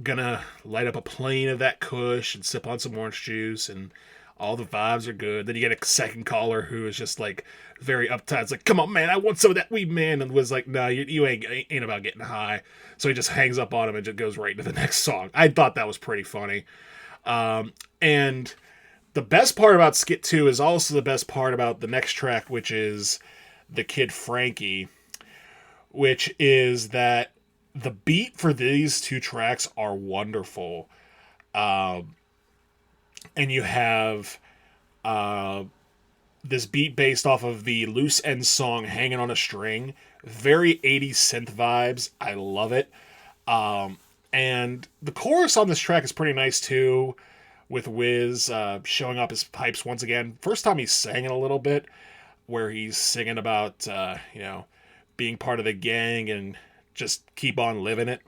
Speaker 2: gonna light up a plane of that Kush and sip on some orange juice, and all the vibes are good. Then you get a second caller who is just like very uptight. It's like, come on, man, I want some of that weed, man. And was like, no, you ain't about getting high. So he just hangs up on him and just goes right into the next song. I thought that was pretty funny. And the best part about Skit 2 is also the best part about the next track, which is the Kid Frankie, which is that the beat for these two tracks are wonderful. And you have this beat based off of the Loose End song Hanging on a String. Very 80s synth vibes. I love it. And the chorus on this track is pretty nice too, with Wiz showing up his pipes once again. First time he's sang it a little bit, where he's singing about, being part of the gang and just keep on living it.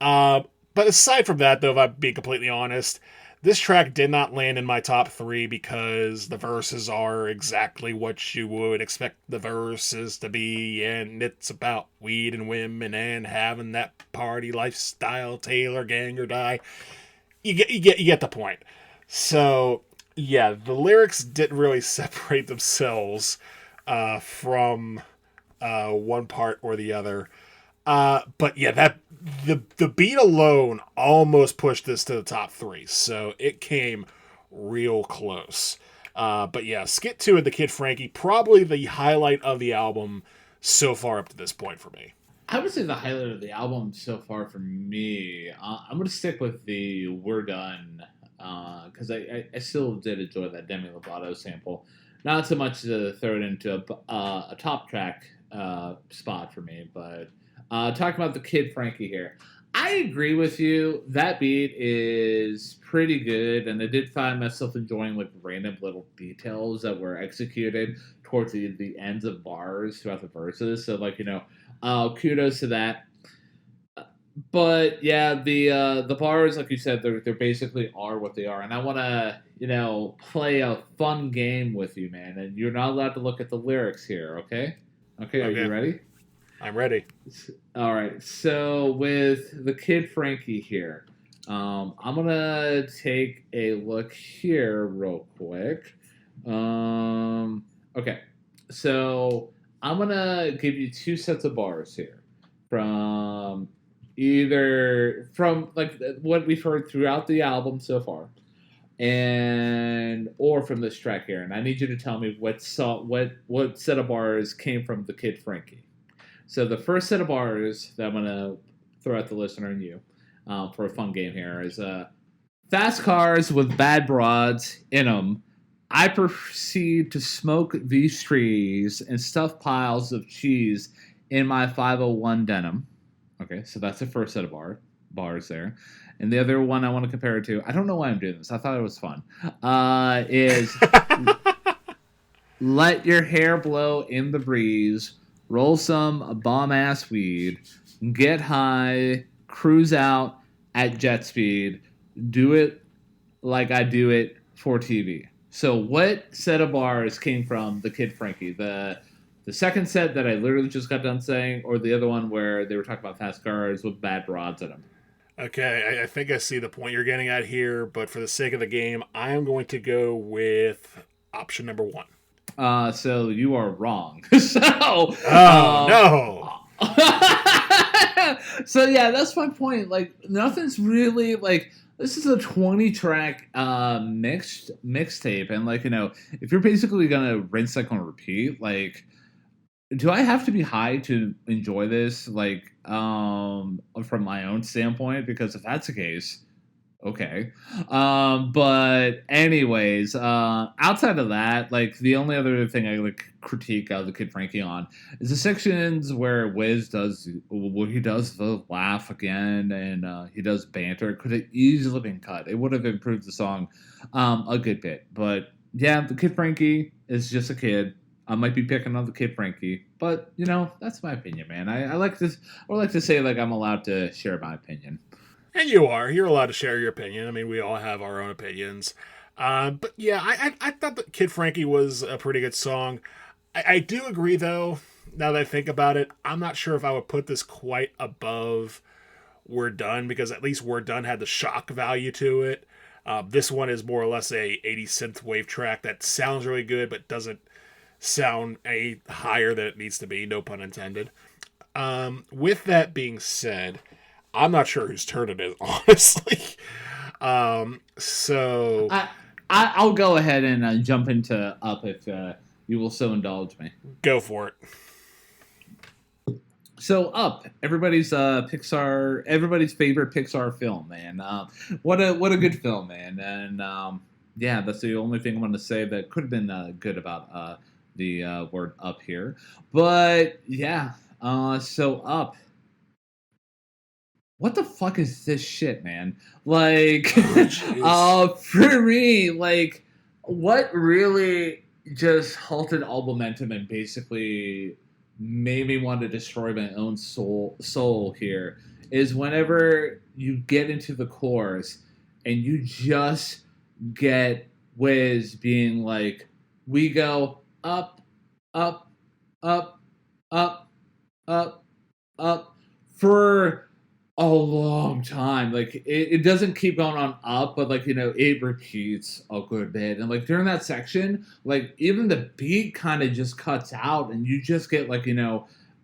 Speaker 2: But aside from that, though, if I'm being completely honest, this track did not land in my top 3 because the verses are exactly what you would expect the verses to be, and it's about weed and women and having that party lifestyle, Taylor gang or die. You get the point. So yeah, the lyrics didn't really separate themselves from one part or the other. But yeah, that the beat alone almost pushed this to the top 3, so it came real close. But yeah, Skit 2 and the Kid Frankie, probably the highlight of the album so far up to this point for me.
Speaker 1: I would say the highlight of the album so far for me, I'm going to stick with the We're Done, because I still did enjoy that Demi Lovato sample. Not so much to throw it into a top track spot for me, but talking about the Kid Frankie here, I agree with you. That beat is pretty good, and I did find myself enjoying random little details that were executed towards the ends of bars throughout the verses. So kudos to that. But yeah, the bars, like you said, they're basically are what they are, and I want to play a fun game with you, man. And you're not allowed to look at the lyrics here, okay? Okay, are you ready?
Speaker 2: I'm ready.
Speaker 1: All right. So with the Kid Frankie here, I'm gonna take a look here real quick. Okay. So I'm gonna give you 2 sets of bars here from what we've heard throughout the album so far, or from this track here, and I need you to tell me what set of bars came from the Kid Frankie. So the first set of bars that I'm going to throw at the listener and you for a fun game here is fast cars with bad broads in them. I proceed to smoke these trees and stuff piles of cheese in my 501 denim. Okay, so that's the first set of bars there. And the other one I want to compare it to, I don't know why I'm doing this. I thought it was fun. Is let your hair blow in the breeze. Roll some bomb-ass weed, get high, cruise out at jet speed, do it like I do it for TV. So what set of bars came from the Kid Frankie? The second set that I literally just got done saying, or the other one where they were talking about fast cars with bad broads in them?
Speaker 2: Okay, I think I see the point you're getting at here, but for the sake of the game, I am going to go with option number 1.
Speaker 1: So you are wrong.
Speaker 2: No.
Speaker 1: So yeah, that's my point. Nothing's really this is a 20-track mixtape, and like if you're basically gonna rinse like on repeat, like do I have to be high to enjoy this? Like, from my own standpoint, because if that's the case, okay. But anyways, outside of that, like the only other thing I like critique of the Kid Frankie on is the sections where Wiz does well, he does the laugh again and he does banter. It could have easily been cut. It would have improved the song a good bit. But yeah, the Kid Frankie is just a kid. I might be picking on the Kid Frankie, but that's my opinion, man. I like this. I like to say like I'm allowed to share my opinion.
Speaker 2: And you are. You're allowed to share your opinion. I mean, we all have our own opinions. But yeah, I thought that Kid Frankie was a pretty good song. I do agree, though, now that I think about it, I'm not sure if I would put this quite above We're Done, because at least We're Done had the shock value to it. This one is more or less a 80s synth wave track that sounds really good, but doesn't sound any higher than it needs to be, no pun intended. With that being said, I'm not sure whose turn it is, honestly. So
Speaker 1: I'll go ahead and jump into Up if you will so indulge me.
Speaker 2: Go for it.
Speaker 1: So Up, everybody's everybody's favorite Pixar film, man. What a good film, man. And yeah, that's the only thing I'm going to say that could have been good about the word Up here. But yeah, so Up. What the fuck is this shit, man? Like, for me, like, what really just halted all momentum and basically made me want to destroy my own soul here is whenever you get into the chorus and you just get Wiz being like, we go up, up, up, up, up, up for a long time. Like it doesn't keep going on up, but like it repeats a good bit. And like during that section, like even the beat kind of just cuts out, and you just get like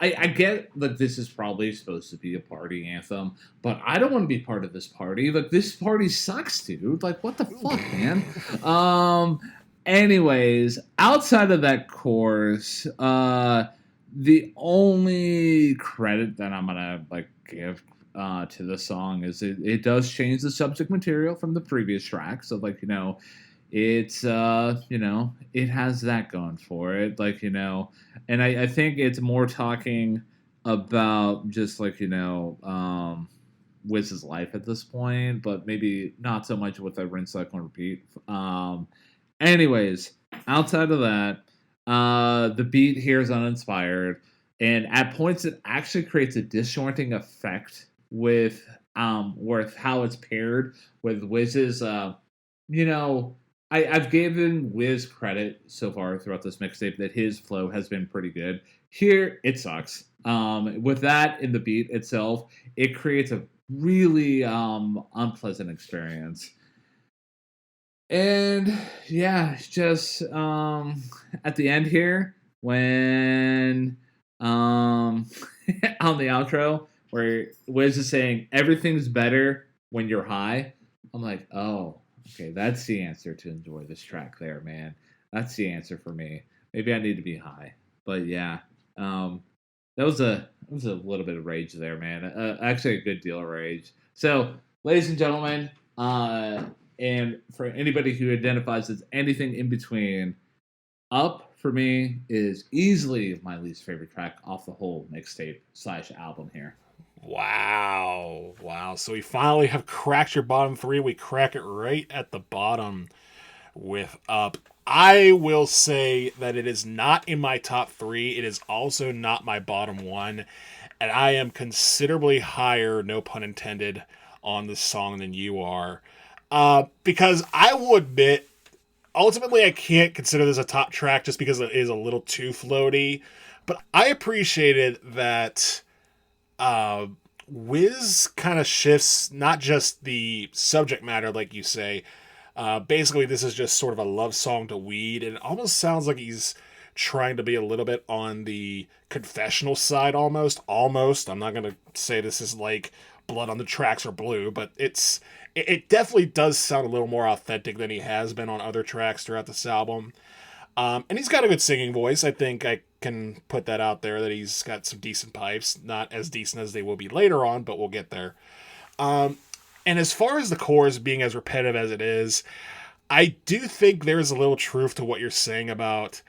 Speaker 1: I get that this is probably supposed to be a party anthem, but I don't want to be part of this party. Like this party sucks, dude. Like what the fuck, man. Anyways, outside of that course, the only credit that I'm gonna like give to the song is it does change the subject material from the previous track. So like it's it has that going for it. Like and I think it's more talking about just like Wiz's life at this point, but maybe not so much with a rinse cycle and repeat. Anyways, outside of that, the beat here is uninspired, and at points it actually creates a disjointing effect with how it's paired with Wiz's. I've given Wiz credit so far throughout this mixtape that his flow has been pretty good. Here it sucks. With that in the beat itself, it creates a really unpleasant experience. And yeah, just at the end here when on the outro where Wiz is saying everything's better when you're high, I'm like, oh, okay, that's the answer to enjoy this track there, man. That's the answer for me. Maybe I need to be high, but yeah, that was a little bit of rage there, man. Actually, a good deal of rage. So, ladies and gentlemen, and for anybody who identifies as anything in between, Up for me is easily my least favorite track off the whole mixtape / album here.
Speaker 2: Wow. So we finally have cracked your bottom three. We crack it right at the bottom with Up. I will say that it is not in my top three. It is also not my bottom one. And I am considerably higher, no pun intended, on this song than you are. Because I will admit, ultimately I can't consider this a top track just because it is a little too floaty. But I appreciated that Wiz kind of shifts not just the subject matter, like you say. Basically, this is just sort of a love song to weed, and it almost sounds like he's trying to be a little bit on the confessional side almost. I'm not going to say this is like blood on the tracks are blue, but it definitely does sound a little more authentic than he has been on other tracks throughout this album. And he's got a good singing voice. I think I can put that out there, that he's got some decent pipes. Not as decent as they will be later on, but we'll get there. And as far as the chorus being as repetitive as it is, I do think there's a little truth to what you're saying about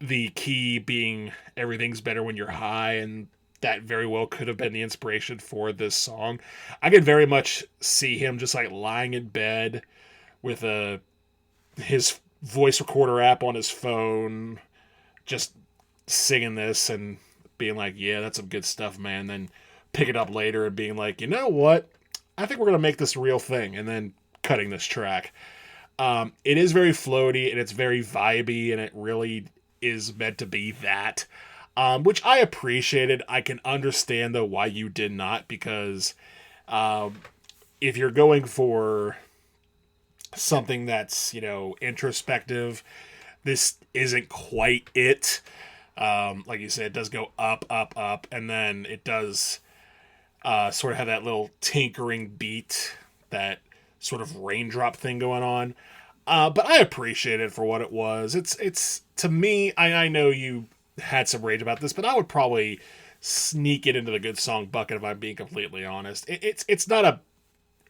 Speaker 2: the key being everything's better when you're high, and that very well could have been the inspiration for this song. I could very much see him just like lying in bed with his voice recorder app on his phone, just singing this and being like, yeah, that's some good stuff, man. Then pick it up later and being like, you know what? I think we're going to make this a real thing. And then cutting this track. It is very floaty and it's very vibey, and it really is meant to be that, which I appreciated. I can understand, though, why you did not, because if you're going for something that's, introspective, this isn't quite it. Like you said, it does go up, up, up, and then it does sort of have that little tinkering beat, that sort of raindrop thing going on. But I appreciate it for what it was. It's to me, I know you had some rage about this, but I would probably sneak it into the good song bucket if I'm being completely honest. It's not a,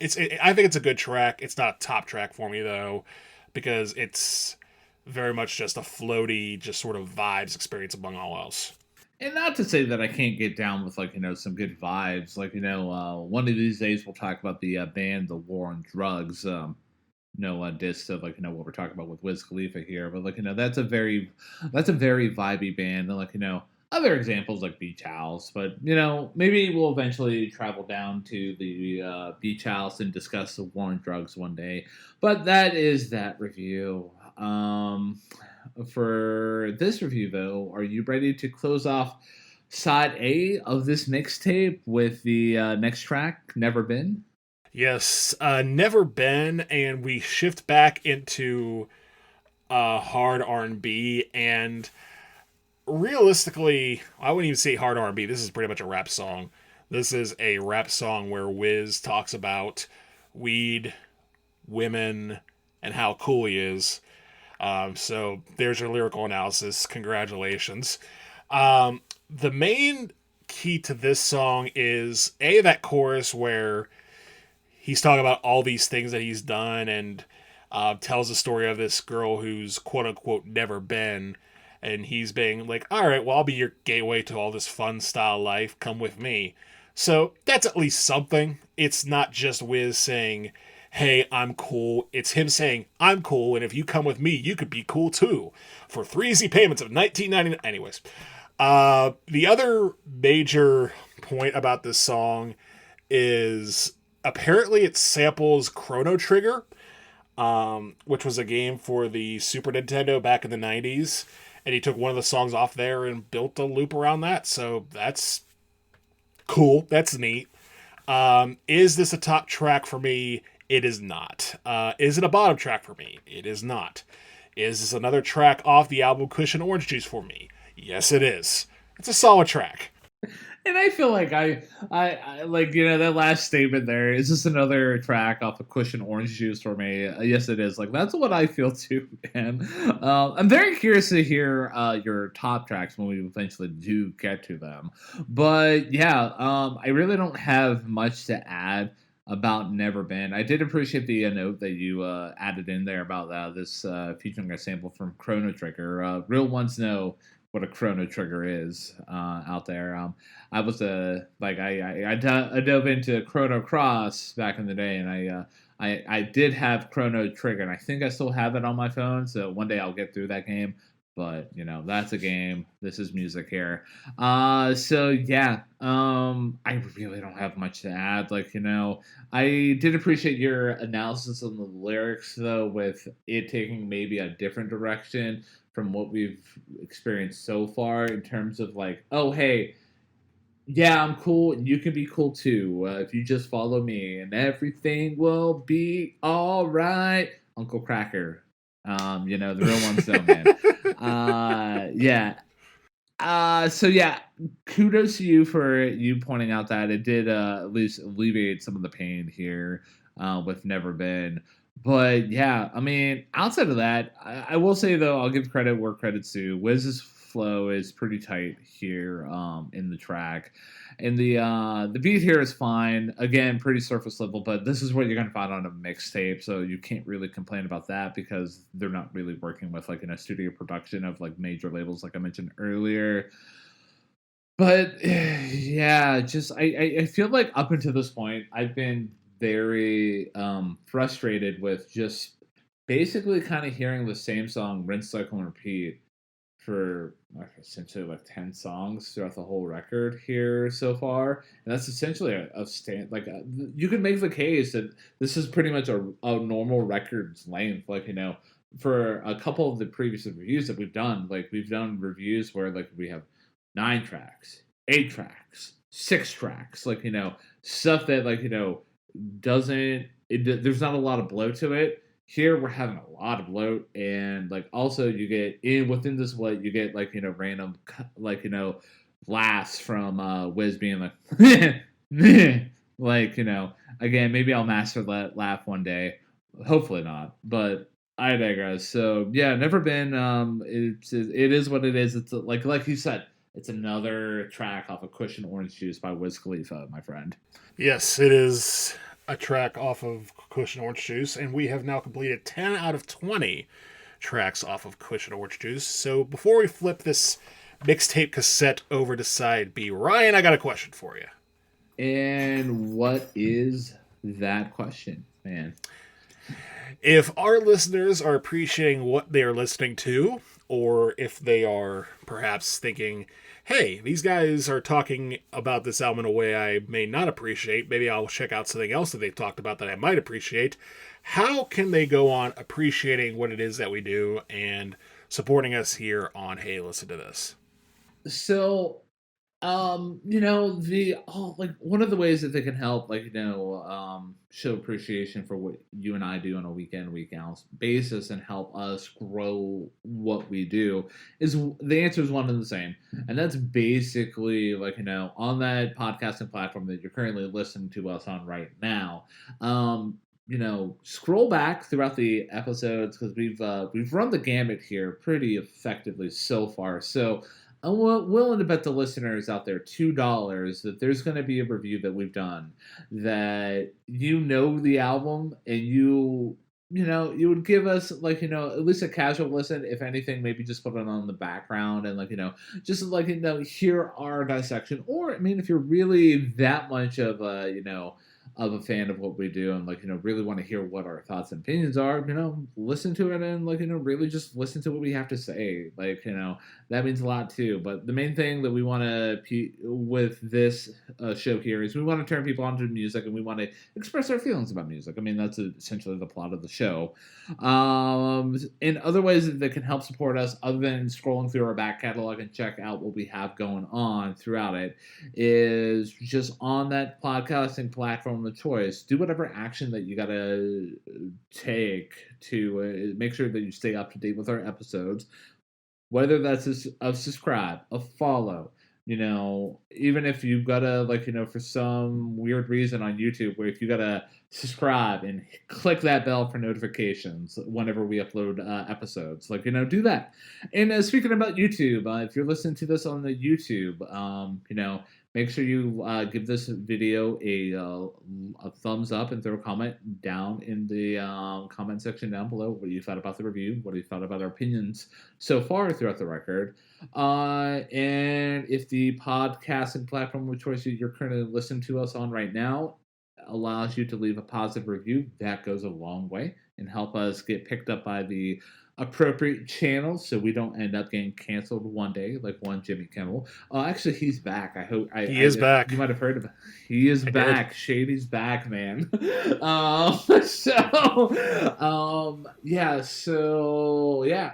Speaker 2: I think it's a good track. It's not a top track for me though, because it's very much just a floaty, just sort of vibes experience among all else.
Speaker 1: And not to say that I can't get down with some good vibes. One of these days we'll talk about the band The War on Drugs. Diss of what we're talking about with Wiz Khalifa here, but that's a very vibey band. And other examples like Beach House, but maybe we'll eventually travel down to the Beach House and discuss The War on Drugs one day. But that is that review. For this review, though, are you ready to close off side A of this mixtape with the next track, Never Been?
Speaker 2: Yes, Never Been, and we shift back into hard R&B, and realistically, I wouldn't even say hard R&B. This is pretty much a rap song. This is a rap song where Wiz talks about weed, women, and how cool he is. So there's your lyrical analysis. Congratulations. The main key to this song is that chorus where he's talking about all these things that he's done, and tells the story of this girl who's quote unquote never been, and he's being like, all right, well, I'll be your gateway to all this fun style life. Come with me. So that's at least something. It's not just Wiz saying, hey, I'm cool. It's him saying, I'm cool, and if you come with me, you could be cool too, for 3 easy payments of $19.99. Anyways, the other major point about this song is apparently it samples Chrono Trigger, which was a game for the Super Nintendo back in the 90s, and he took one of the songs off there and built a loop around that, so that's cool. That's neat. Is this a top track for me? It is not. Is it a bottom track for me? It is not. Is this another track off the album Kush and Orange Juice for me? Yes, it is. It's a solid track.
Speaker 1: And I feel like I that last statement there, is this another track off of Kush and Orange Juice for me? Yes, it is. That's what I feel too, man. I'm very curious to hear your top tracks when we eventually do get to them. But yeah, I really don't have much to add about Never Been. I did appreciate the note that you added in there about this featuring a sample from Chrono Trigger. Real ones know what a Chrono Trigger is out there. I was I dove into Chrono Cross back in the day, and I did have Chrono Trigger, and I think I still have it on my phone. So one day I'll get through that game. But that's a game. This is music here. So yeah, I really don't have much to add. I did appreciate your analysis on the lyrics, though, with it taking maybe a different direction from what we've experienced so far in terms of oh, hey, yeah, I'm cool, and you can be cool too if you just follow me, and everything will be all right. Uncle Cracker. The real ones though, man. Yeah. So yeah, kudos to you for you pointing out that it did at least alleviate some of the pain here with Never Been. But yeah, I mean, outside of that, I will say though, I'll give credit where credit's due. Wiz's flow is pretty tight here in the track. And the beat here is fine. Again, pretty surface level, but this is what you're gonna find on a mixtape, so you can't really complain about that because they're not really working with like in a studio production of like major labels, like I mentioned earlier. But yeah, just I feel like up until this point, I've been very frustrated with just basically kind of hearing the same song rinse, cycle, and repeat for like essentially like 10 songs throughout the whole record here so far, and that's essentially a stand like you could make the case that this is pretty much a normal record's length, like for a couple of the previous reviews that we've done, like we've done reviews where like we have 9 tracks, 8 tracks, 6 tracks, like stuff that like doesn't there's not a lot of blow to it. Here we're having a lot of bloat, and like also you get in within this bloat you get like random like laughs from Wiz being like like again, maybe I'll master that laugh one day, hopefully not, but I digress. So yeah, Never Been it is what it is. It's like you said, it's another track off of Kush and Orange Juice by Wiz Khalifa, my friend.
Speaker 2: Yes, it is a track off of Kush and Orange Juice, and we have now completed 10 out of 20 tracks off of Kush and Orange Juice. So before we flip this mixtape cassette over to side B, Ryan, I got a question for you.
Speaker 1: And what is that question, man?
Speaker 2: If our listeners are appreciating what they are listening to, or if they are perhaps thinking, hey, these guys are talking about this album in a way I may not appreciate, maybe I'll check out something else that they've talked about that I might appreciate, how can they go on appreciating what it is that we do and supporting us here on Hey, Listen to This?
Speaker 1: So like one of the ways that they can help, like, show appreciation for what you and I do on a week out basis and help us grow what we do is the answer is one and the same. And that's basically like, on that podcasting platform that you're currently listening to us on right now. Scroll back throughout the episodes because we've run the gamut here pretty effectively so far. So I'm willing to bet the listeners out there $2 that there's going to be a review that we've done that the album and you would give us like at least a casual listen, if anything, maybe just put it on the background and like just like hear our dissection, or I mean if you're really that much of a fan of what we do and like really want to hear what our thoughts and opinions are, listen to it and like really just listen to what we have to say, like that means a lot too. But the main thing that we want to with this show here is we want to turn people onto music and we want to express our feelings about music. I mean that's essentially the plot of the show. In other ways that can help support us other than scrolling through our back catalog and check out what we have going on throughout it is just on that podcasting platform of choice, do whatever action that you gotta take to make sure that you stay up to date with our episodes, whether that's a subscribe, a follow, even if you've gotta for some weird reason on YouTube where if you gotta subscribe and click that bell for notifications whenever we upload episodes, do that. And speaking about YouTube, if you're listening to this on the YouTube, make sure you give this video a thumbs up and throw a comment down in the comment section down below. What you thought about the review? What you thought about our opinions so far throughout the record? And if the podcasting platform of choice you're currently listening to us on right now allows you to leave a positive review, that goes a long way and help us get picked up by the appropriate channels so we don't end up getting canceled one day like one Jimmy Kimmel. Actually, he's back. He is back. You might have heard of him. He is back. Shady's back, man. Yeah.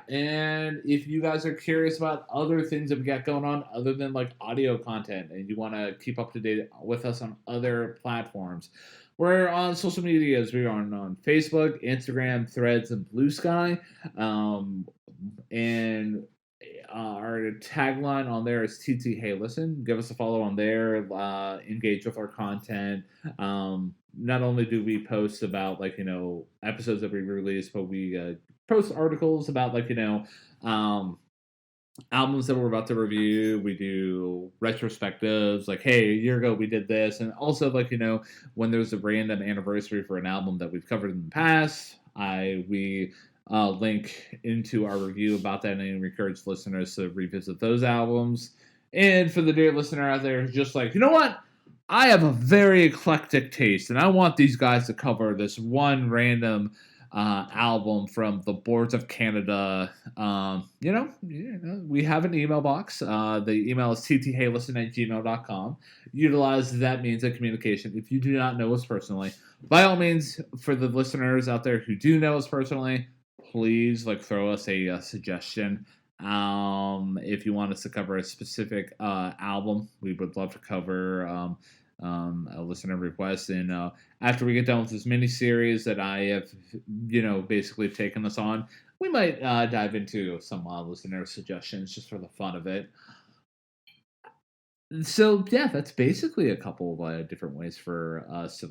Speaker 1: And if you guys are curious about other things that we got going on other than like audio content and you want to keep up to date with us on other platforms, we're on social medias. We're on Facebook, Instagram, Threads, and Blue Sky. And our tagline on there is ttheylisten. Give us a follow on there. Engage with our content. Not only do we post about episodes that we release, but we post articles about albums that we're about to review. We do retrospectives, like, hey, a year ago we did this, and also when there's a random anniversary for an album that we've covered in the past, we link into our review about that, and encourage listeners to revisit those albums. And for the dear listener out there who's just like, you know what? I have a very eclectic taste, and I want these guys to cover this one random album from the Boards of Canada. We have an email box. The email is ttheylisten@gmail.com. Utilize that means of communication. If you do not know us personally, by all means, for the listeners out there who do know us personally, please throw us a suggestion. If you want us to cover a specific album, we would love to cover a listener request. And after we get done with this mini series that I have, basically taken us on, we might dive into some listener suggestions just for the fun of it. So yeah, that's basically a couple of different ways for us to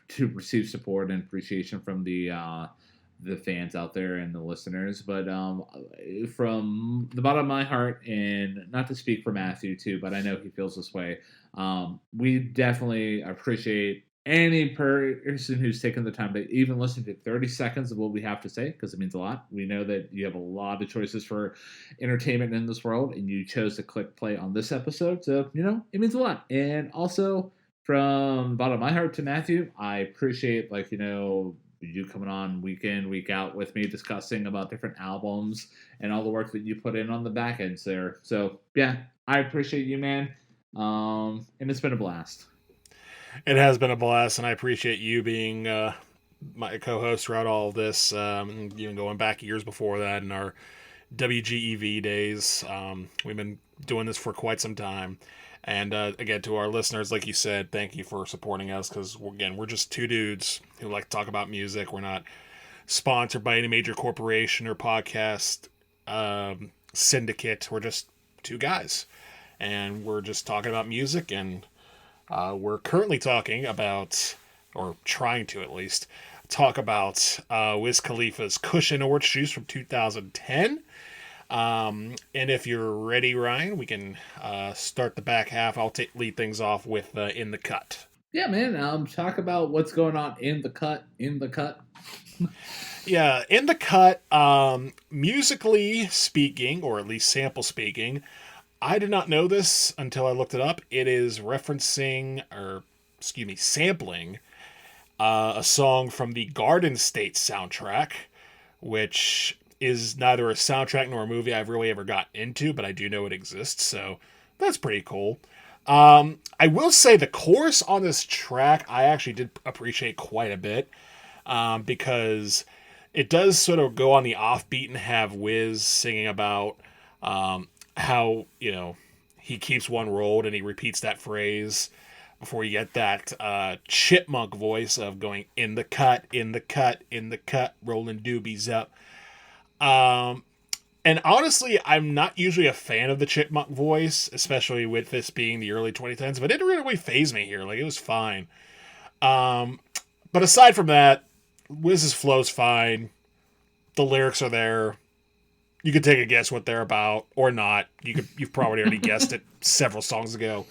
Speaker 1: to receive support and appreciation from the fans out there and the listeners. But from the bottom of my heart, and not to speak for Matthew too, but I know he feels this way, we definitely appreciate any person who's taken the time to even listen to 30 seconds of what we have to say, because it means a lot. We know that you have a lot of choices for entertainment in this world, and you chose to click play on this episode, so it means a lot. And also, from the bottom of my heart to Matthew, I appreciate you coming on week in, week out with me, discussing about different albums and all the work that you put in on the back ends there. So yeah, I appreciate you, man. And it's been a blast.
Speaker 2: It has been a blast, and I appreciate you being my co-host throughout all of this, even going back years before that in our WGEV days. We've been doing this for quite some time. And again, to our listeners, like you said, thank you for supporting us, because, again, we're just two dudes who like to talk about music. We're not sponsored by any major corporation or podcast syndicate. We're just two guys, and we're just talking about music, and we're currently talking about, or trying to at least, talk about Wiz Khalifa's Kush and Orange Juice from 2010. And if you're ready, Ryan, we can start the back half. I'll lead things off with In the Cut.
Speaker 1: Yeah, man. Talk about what's going on in the cut.
Speaker 2: Yeah, In the Cut, musically speaking, or at least sample speaking, I did not know this until I looked it up. It is sampling a song from the Garden State soundtrack, which is neither a soundtrack nor a movie I've really ever got into, but I do know it exists, so that's pretty cool. I will say the chorus on this track I actually did appreciate quite a bit, because it does sort of go on the offbeat and have Wiz singing about how, he keeps one rolled, and he repeats that phrase before you get that chipmunk voice of going, in the cut, in the cut, in the cut, rolling doobies up. And honestly, I'm not usually a fan of the chipmunk voice, especially with this being the early 2010s, but it didn't really faze me here. It was fine. But aside from that, Wiz's flow's fine. The lyrics are there. You could take a guess what they're about, or not. You've probably already guessed it several songs ago.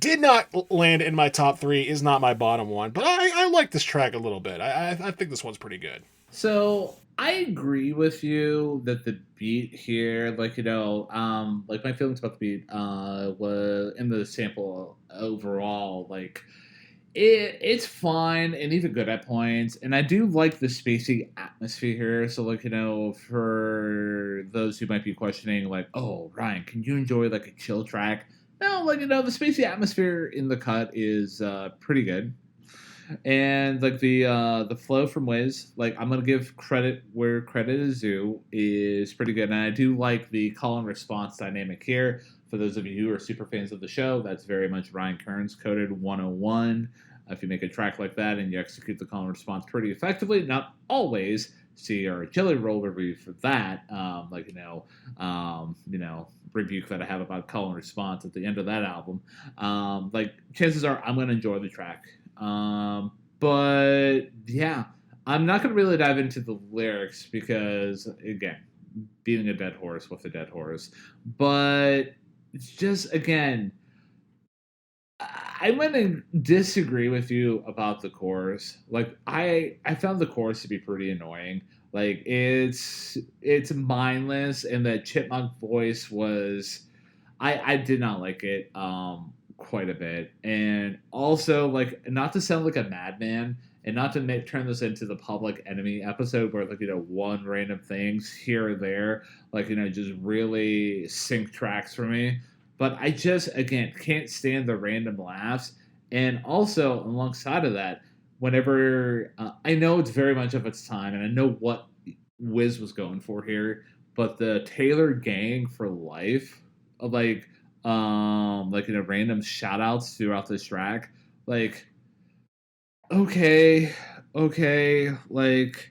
Speaker 2: Did not land in my top 3, is not my bottom one, but I like this track a little bit. I think this one's pretty good.
Speaker 1: So I agree with you that the beat here, my feelings about the beat was in the sample overall, it's fine and even good at points, and I do like the spacey atmosphere here. So for those who might be questioning, oh, Ryan, can you enjoy a chill track? No, the spacey atmosphere in the cut is pretty good. And the flow from Wiz, I'm gonna give credit where credit is due, is pretty good. And I do like the call and response dynamic here. For those of you who are super fans of the show, that's very much Ryan Kern's Coded 101. If you make a track like that and you execute the call and response pretty effectively, not always, see our Jelly Roll review for that, rebuke that I have about Call and Response at the end of that album, chances are I'm going to enjoy the track. But yeah, I'm not going to really dive into the lyrics because, again, beating a dead horse with a dead horse. But it's just, again, I'm going to disagree with you about the chorus. Like, I found the chorus to be pretty annoying. Like, it's mindless, and that chipmunk voice was... I did not like it quite a bit. And also, like, not to sound like a madman, and not to turn this into the Public Enemy episode where, like, one random things here or there, like, just really sync tracks for me. But I just, again, can't stand the random laughs. And also, alongside of that, whenever I know it's very much of its time, and I know what Wiz was going for here, but the Taylor Gang for life, random shout outs throughout this track, like, okay, like,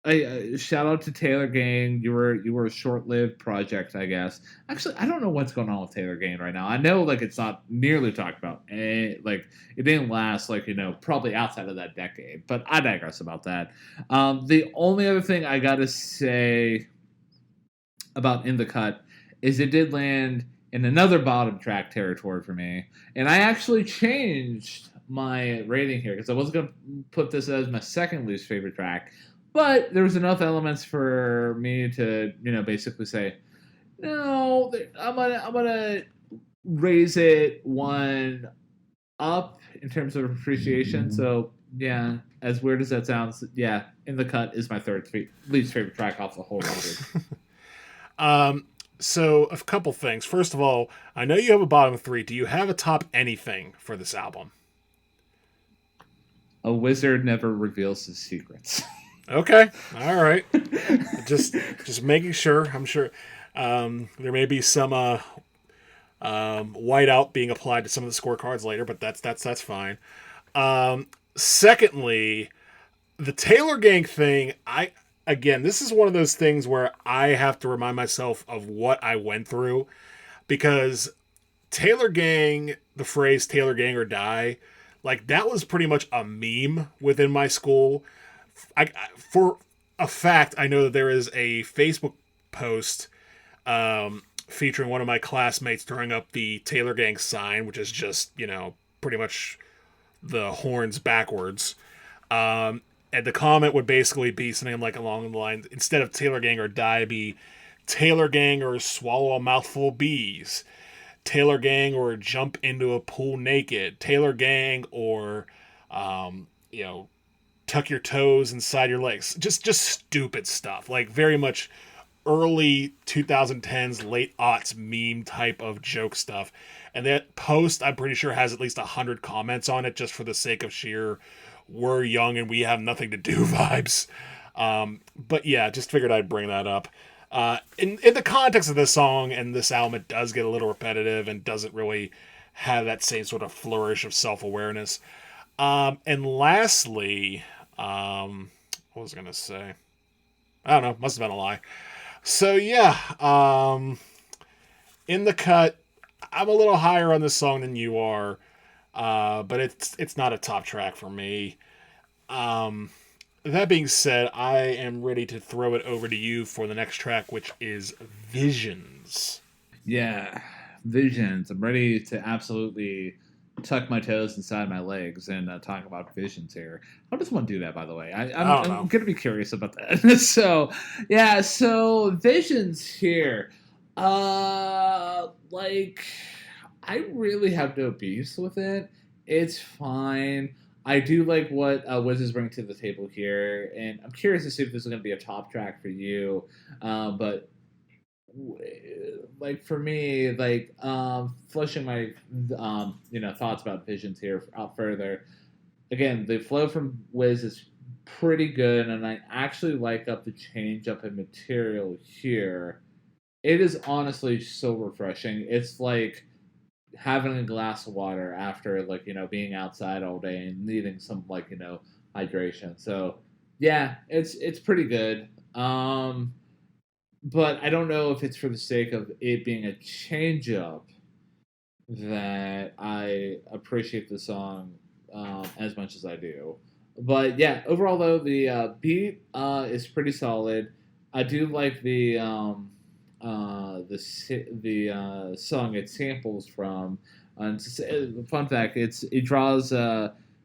Speaker 1: I shout out to Taylor Gang. You were a short-lived project, I guess. Actually, I don't know what's going on with Taylor Gang right now. I know, like, it's not nearly talked about. Like, it didn't last, like, probably outside of that decade. But I digress about that. The only other thing I gotta say about In the Cut is it did land in another bottom track territory for me, and I actually changed my rating here because I wasn't gonna put this as my second least favorite track. But there was enough elements for me to, basically say, no, I'm gonna raise it one up in terms of appreciation. So yeah, as weird as that sounds, yeah, In the Cut is my third least favorite track off the whole record.
Speaker 2: So a couple things. First of all, I know you have a bottom three. Do you have a top anything for this album?
Speaker 1: A wizard never reveals his secrets.
Speaker 2: Okay. All right. just making sure. I'm sure there may be some whiteout being applied to some of the scorecards later, but that's fine. Secondly, the Taylor Gang thing, again, this is one of those things where I have to remind myself of what I went through, because Taylor Gang, the phrase Taylor Gang or die, like, that was pretty much a meme within my school. For a fact, I know that there is a Facebook post featuring one of my classmates throwing up the Taylor Gang sign, which is just, pretty much the horns backwards. And the comment would basically be something like along the lines, instead of Taylor Gang or die, be Taylor Gang or swallow a mouthful of bees, Taylor Gang or jump into a pool naked, Taylor Gang or, tuck your toes inside your legs. Just stupid stuff. Like, very much early 2010s, late aughts meme type of joke stuff. And that post, I'm pretty sure, has at least 100 comments on it, just for the sake of sheer we're young and we have nothing to do vibes. But yeah, just figured I'd bring that up. In the context of this song and this album, it does get a little repetitive and doesn't really have that same sort of flourish of self-awareness. And lastly, what was I going to say? I don't know. Must have been a lie. So yeah, In the Cut, I'm a little higher on this song than you are, but it's not a top track for me. That being said, I am ready to throw it over to you for the next track, which is Visions.
Speaker 1: Yeah, Visions. I'm ready to absolutely tuck my toes inside my legs and talk about Visions here. How does one do that, by the way? I'm going to be curious about that. So Visions here. I really have no beefs with it. It's fine. I do like what Wiz is bringing to the table here, and I'm curious to see if this is going to be a top track for you. But for me, fleshing my thoughts about Visions here out further. Again, the flow from Wiz is pretty good, and I actually like up the change up in material here. It is honestly so refreshing. It's like having a glass of water after being outside all day and needing some hydration. So Yeah, it's pretty good. But I don't know if it's for the sake of it being a change up that I appreciate the song as much as I do. But yeah, overall though, the beat is pretty solid. I do like the song it samples from. And fun fact, it draws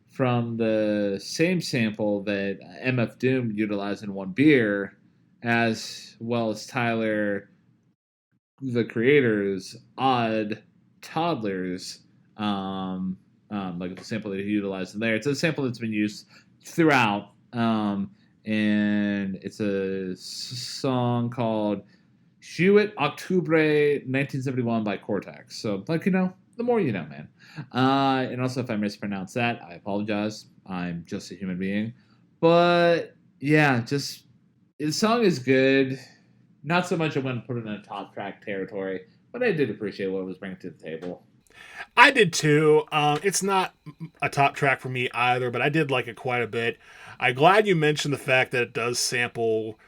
Speaker 1: from the same sample that MF Doom utilized in One Beer, as well as Tyler, the creators, Odd Toddlers, like the sample that he utilized in there. It's a sample that's been used throughout, and it's a song called Hewitt Octubre 1971 by Cortex. So, like, the more you know, man. And also, if I mispronounce that, I apologize. I'm just a human being. But, yeah, just, the song is good. Not so much I wouldn't put it in a top track territory, but I did appreciate what it was bringing to the table.
Speaker 2: I did too. It's not a top track for me either, but I did like it quite a bit. I'm glad you mentioned the fact that it does sample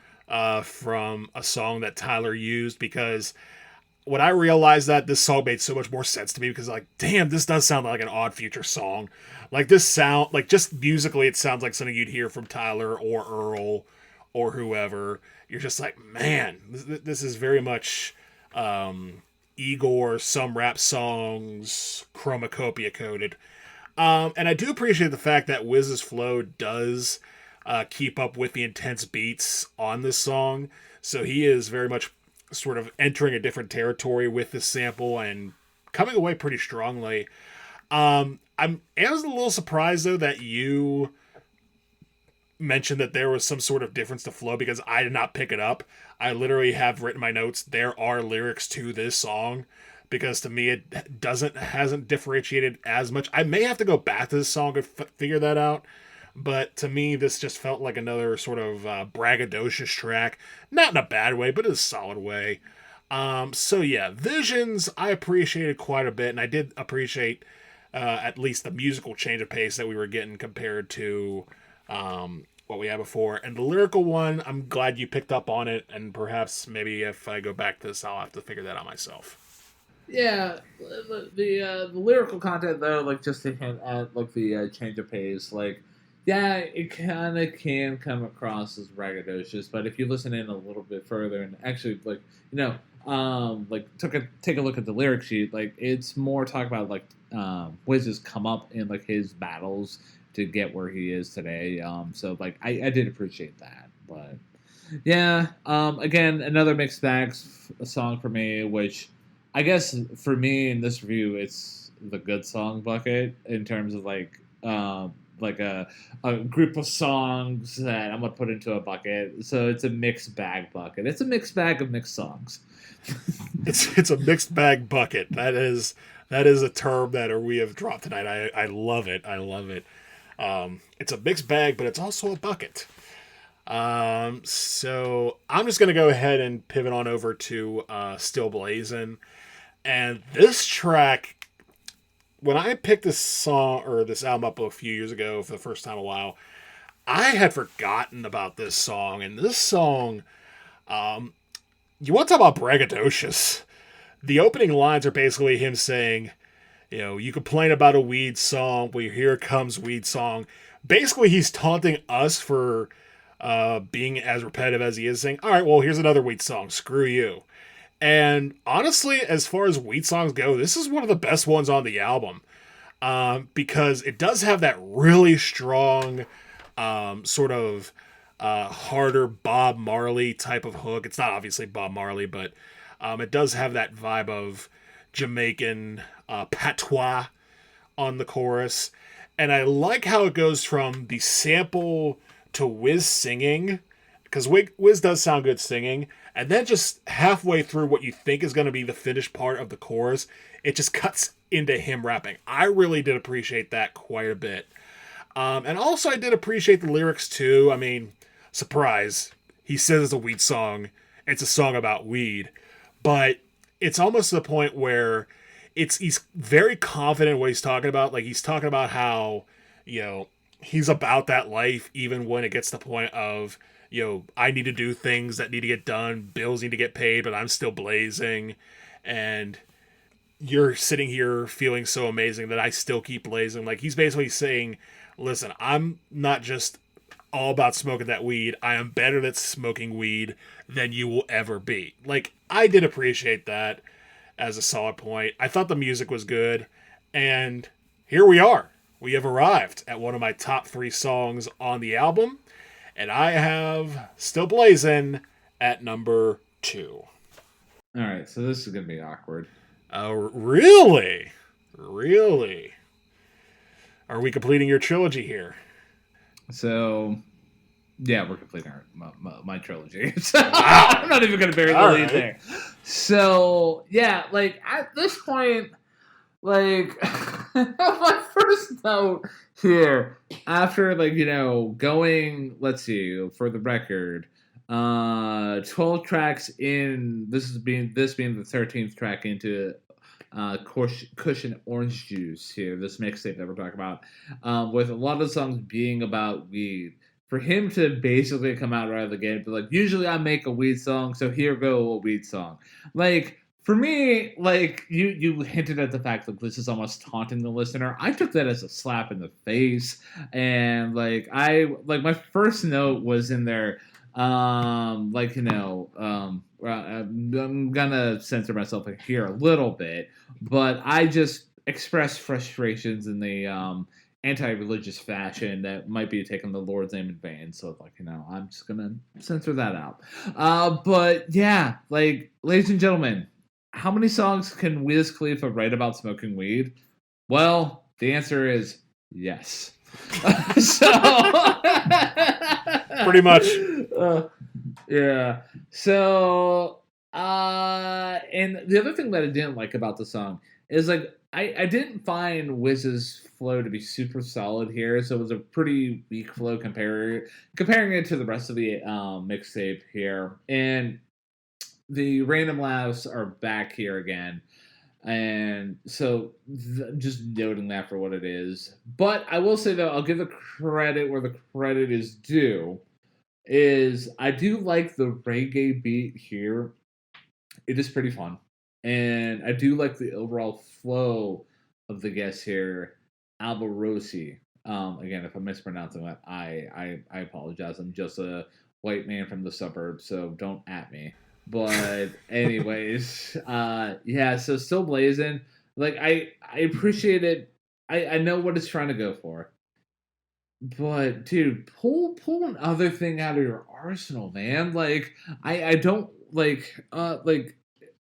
Speaker 2: from a song that Tyler used, because when I realized that, this song made so much more sense to me, because like, damn, this does sound like an Odd Future song. Like this sound, like just musically, it sounds like something you'd hear from Tyler or Earl or whoever. You're just like, man, this is very much Igor, some rap songs, chromacopia coded. And I do appreciate the fact that Wiz's flow does keep up with the intense beats on this song. So he is very much sort of entering a different territory with this sample and coming away pretty strongly. I was a little surprised though that you mentioned that there was some sort of difference to flow, because I did not pick it up. I literally have written my notes, there are lyrics to this song, because to me it hasn't differentiated as much. I may have to go back to this song to figure that out, but to me this just felt like another sort of braggadocious track, not in a bad way, but in a solid way. So yeah, Visions I appreciated quite a bit, and I did appreciate at least the musical change of pace that we were getting compared to what we had before. And the lyrical one, I'm glad you picked up on it, and perhaps maybe if I go back to this, I'll have to figure that out myself.
Speaker 1: Yeah, the lyrical content though, like just to hint at like the change of pace, like yeah, it kind of can come across as braggadocious, but if you listen in a little bit further and actually like like take a look at the lyric sheet, like it's more talk about like Wiz has come up in like his battles to get where he is today. So like I did appreciate that, but yeah, again another mixed bag song for me, which I guess for me in this review, it's the good song bucket in terms of like a group of songs that I'm gonna put into a bucket. So it's a mixed bag bucket. It's a mixed bag of mixed songs.
Speaker 2: It's a mixed bag bucket. That is a term that we have dropped tonight. I love it. I love it. It's a mixed bag, but it's also a bucket. So I'm just gonna go ahead and pivot on over to Still Blazin'. And this track, when I picked this song or this album up a few years ago for the first time in a while, I had forgotten about this song. And this song, you want to talk about braggadocious? The opening lines are basically him saying, you complain about a weed song, well, here comes weed song. Basically, he's taunting us for being as repetitive as he is, saying, all right, well, here's another weed song. Screw you. And honestly, as far as weed songs go, this is one of the best ones on the album, because it does have that really strong sort of harder Bob Marley type of hook. It's not obviously Bob Marley, but it does have that vibe of Jamaican patois on the chorus. And I like how it goes from the sample to Wiz singing, because Wiz does sound good singing, and then just halfway through what you think is going to be the finished part of the chorus, it just cuts into him rapping. I really did appreciate that quite a bit. And also I did appreciate the lyrics too. I mean, surprise, he says it's a weed song. It's a song about weed. But it's almost to the point where he's very confident in what he's talking about. Like, he's talking about how, he's about that life, even when it gets to the point of, I need to do things that need to get done, bills need to get paid, but I'm still blazing. And you're sitting here feeling so amazing that I still keep blazing. Like, he's basically saying, listen, I'm not just all about smoking that weed. I am better at smoking weed than you will ever be. Like, I did appreciate that as a solid point. I thought the music was good. And here we are. We have arrived at one of my top 3 songs on the album. And I have Still Blazin' at number 2.
Speaker 1: All right, so this is going to be awkward.
Speaker 2: Really? Really? Are we completing your trilogy here?
Speaker 1: So, yeah, we're completing my trilogy. So, I'm not even going to bury the lead there. So, yeah, like, at this point, like, my first note here, after, like, going, let's see, for the record, 12 tracks in, this being the 13th track into Kush and Orange Juice here, this mixtape that we're talking about, with a lot of the songs being about weed. For him to basically come out right out of the gate, but like, usually I make a weed song, so here go a weed song. Like, for me, like, you hinted at the fact that this is almost taunting the listener. I took that as a slap in the face, and like, my first note was in there, I'm gonna censor myself here a little bit, but I just expressed frustrations in the anti-religious fashion that might be taking the Lord's name in vain. So, like, I'm just gonna censor that out. But yeah, like, ladies and gentlemen, how many songs can Wiz Khalifa write about smoking weed? Well, the answer is yes. So
Speaker 2: pretty much.
Speaker 1: Yeah. So, and the other thing that I didn't like about the song is, like, I didn't find Wiz's flow to be super solid here, so it was a pretty weak flow comparing it to the rest of the mixtape here. And the random laughs are back here again. And so, just noting that for what it is. But I will say, though, I'll give the credit where the credit is due. Is I do like the reggae beat here. It is pretty fun. And I do like the overall flow of the guest here, Alvarosi. Again, if I'm mispronouncing that, I apologize. I'm just a white man from the suburbs, so don't at me. But anyways, yeah, so Still Blazin'. Like, I appreciate it. I know what it's trying to go for. But dude, pull another thing out of your arsenal, man. Like, I don't like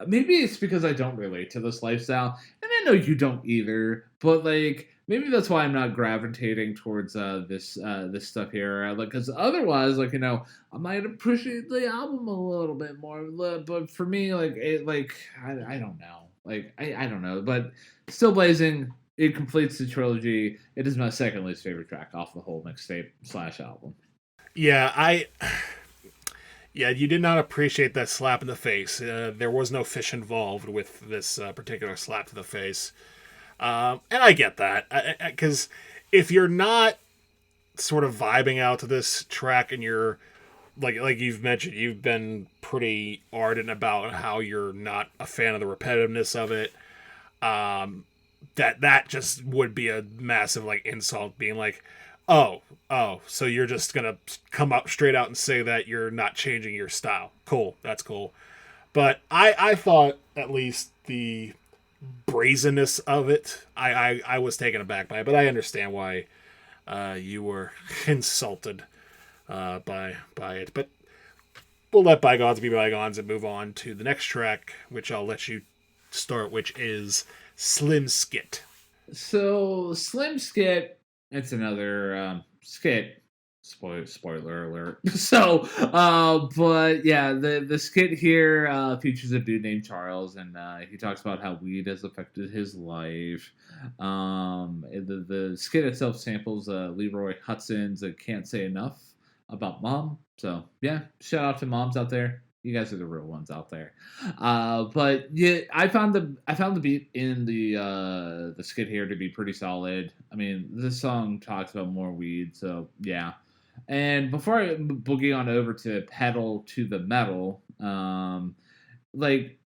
Speaker 1: maybe it's because I don't relate to this lifestyle, and I know you don't either. But like, maybe that's why I'm not gravitating towards this stuff here. Like, because otherwise, like, I might appreciate the album a little bit more. But for me, like, I don't know. Like, I don't know. But Still Blazing. It completes the trilogy. It is my second least favorite track off the whole mixtape / album.
Speaker 2: Yeah, you did not appreciate that slap in the face. There was no fish involved with this particular slap to the face. And I get that. Because if you're not sort of vibing out to this track and you're, like you've mentioned, you've been pretty ardent about how you're not a fan of the repetitiveness of it, that just would be a massive, like, insult, being like, oh, so you're just gonna come up straight out and say that you're not changing your style. Cool, that's cool. But I thought at least the brazenness of it, I was taken aback by it, but I understand why you were insulted by it. But we'll let bygones be bygones and move on to the next track, which I'll let you start, which is Slim Skit.
Speaker 1: So Slim Skit, it's another skit. Spoiler alert. So, but yeah, the skit here features a dude named Charles, and he talks about how weed has affected his life. The skit itself samples Leroy Hudson's "Can't Say Enough" about mom. So yeah, shout out to moms out there. You guys are the real ones out there. But yeah, I found the beat in the skit here to be pretty solid. I mean, this song talks about more weed, so yeah. And before I boogie on over to pedal to the metal, like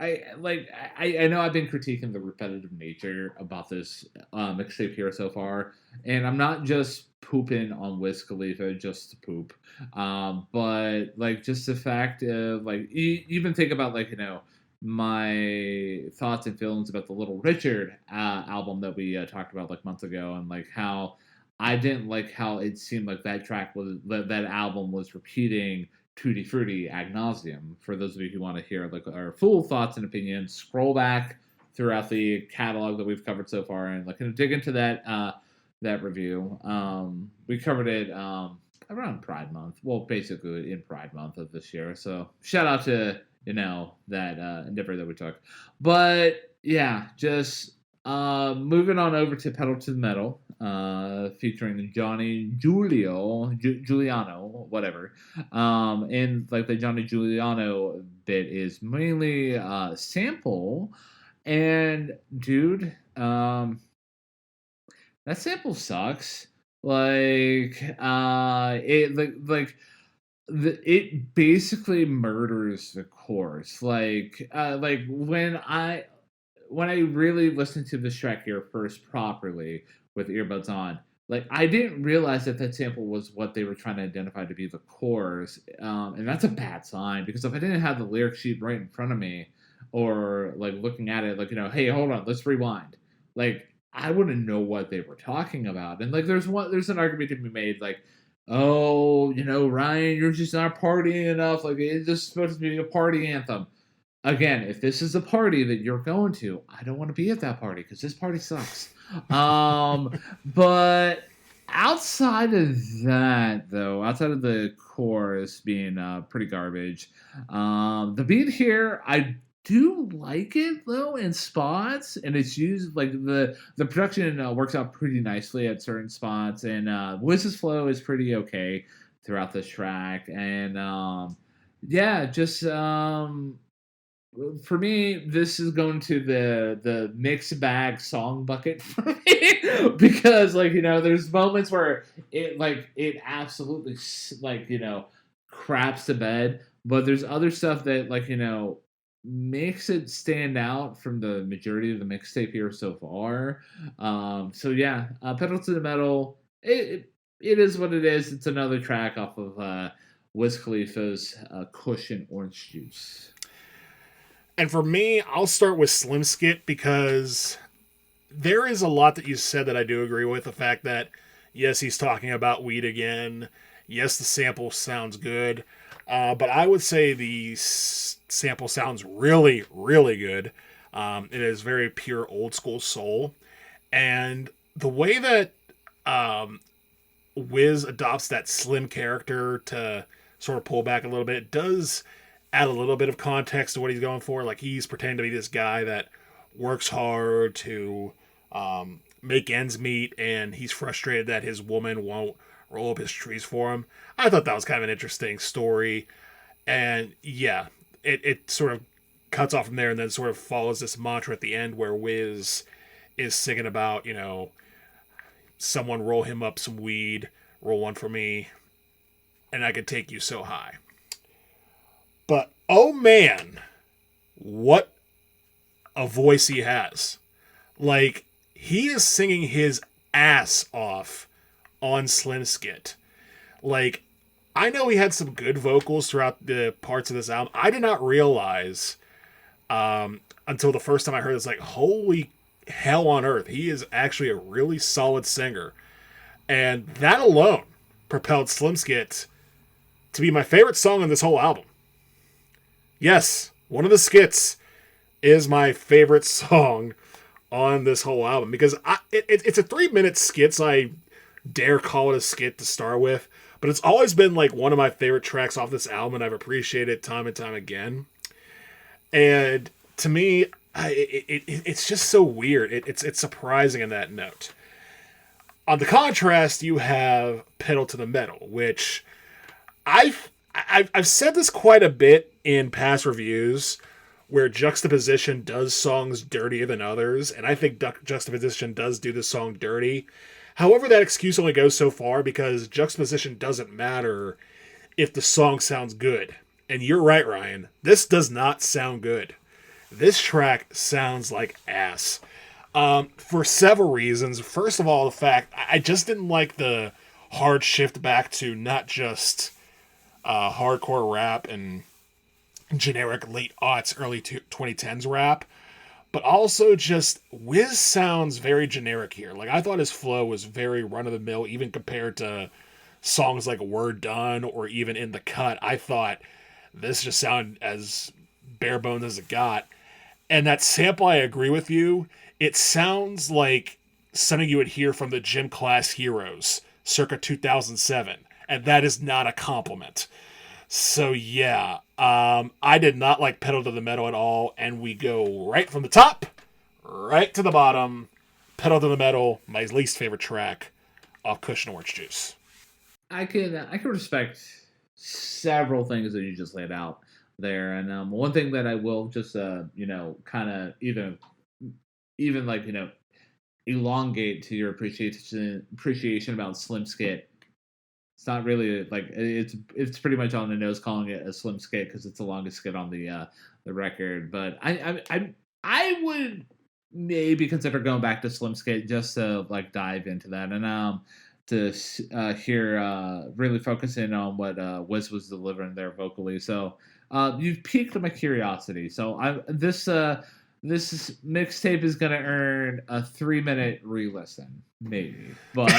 Speaker 1: I know I've been critiquing the repetitive nature about this mixtape here so far, and I'm not just pooping on Wiz Khalifa just to poop, but like just the fact of like even think about like my thoughts and feelings about the Little Richard album that we talked about like months ago, and like how I didn't like how it seemed like that track was that album was repeating Tutti Frutti ad nauseum. For those of you who want to hear like our full thoughts and opinions, scroll back throughout the catalog that we've covered so far and like dig into that review. We covered it around Pride Month. Well, basically in Pride Month of this year. So shout out to that endeavor that we took. But yeah, just moving on over to Pedal to the Metal, featuring Johnny Giuliano, whatever. And like the Johnny Giuliano bit is mainly sample, and dude, that sample sucks. Like, it basically murders the chorus. Like when I really listened to this track here first properly with earbuds on, like I didn't realize that sample was what they were trying to identify to be the chorus, and that's a bad sign because if I didn't have the lyric sheet right in front of me, or like looking at it, like hey, hold on, let's rewind, like I wouldn't know what they were talking about, and like there's an argument to be made, like, oh, Ryan, you're just not partying enough, like it's just supposed to be a party anthem. Again, if this is a party that you're going to, I don't want to be at that party because this party sucks. But outside of that, though, outside of the chorus being pretty garbage, the beat here, I do like it though in spots, and it's used like the production works out pretty nicely at certain spots, and Wiz's flow is pretty okay throughout this track, and yeah, just for me, this is going to the mixed bag song bucket for me because there's moments where it absolutely craps to bed, but there's other stuff that makes it stand out from the majority of the mixtape here so far. So yeah, Pedal to the Metal. It is what it is. It's another track off of Wiz Khalifa's Kush and Orange Juice.
Speaker 2: And for me, I'll start with Slim Skit because there is a lot that you said that I do agree with. The fact that, yes, he's talking about weed again. Yes, the sample sounds good. But I would say the sample sounds really, really good. It is very pure old school soul. And the way that Wiz adopts that Slim character to sort of pull back a little bit does add a little bit of context to what he's going for. Like, he's pretending to be this guy that works hard to make ends meet, and he's frustrated that his woman won't roll up his trees for him. I thought that was kind of an interesting story. And yeah, it sort of cuts off from there and then sort of follows this mantra at the end where Wiz is singing about, someone roll him up some weed, roll one for me, and I could take you so high. But, oh man, what a voice he has. Like, he is singing his ass off on Slim Skit. Like, I know he had some good vocals throughout the parts of this album. I did not realize until the first time I heard it, it's like, holy hell on earth. He is actually a really solid singer. And that alone propelled Slim Skit to be my favorite song on this whole album. Yes, one of the skits is my favorite song on this whole album because it's a 3-minute skit, so I dare call it a skit to start with, but it's always been like one of my favorite tracks off this album, and I've appreciated it time and time again. And to me, it's just so weird. It's surprising in that note. On the contrast, you have Pedal to the Metal, which I've said this quite a bit in past reviews, where Juxtaposition does songs dirtier than others, and I think Juxtaposition does do the song dirty. However, that excuse only goes so far because Juxtaposition doesn't matter if the song sounds good. And you're right, Ryan. This does not sound good. This track sounds like ass. For several reasons. First of all, the fact I just didn't like the hard shift back to not just hardcore rap and generic late aughts, early 2010s rap, but also just Wiz sounds very generic here. Like, I thought his flow was very run of the mill, even compared to songs like Word Done or even In the Cut. I thought this just sounded as bare bones as it got. And that sample, I agree with you. It sounds like something you would hear from the Gym Class Heroes circa 2007. And that is not a compliment. So yeah, I did not like Pedal to the Metal at all, and we go right from the top, right to the bottom. Pedal to the Metal, my least favorite track off Kush and Orange Juice.
Speaker 1: I can respect several things that you just laid out there, and one thing that I will just kind of even like elongate to your appreciation about Slim Skit. It's not really like it's pretty much on the nose calling it a Slim Skit because it's the longest skit on the record. But I would maybe consider going back to Slim Skit just to like dive into that and to hear really focusing on what Wiz was delivering there vocally. So you've piqued my curiosity. So this mixtape is gonna earn a 3-minute re-listen, maybe. But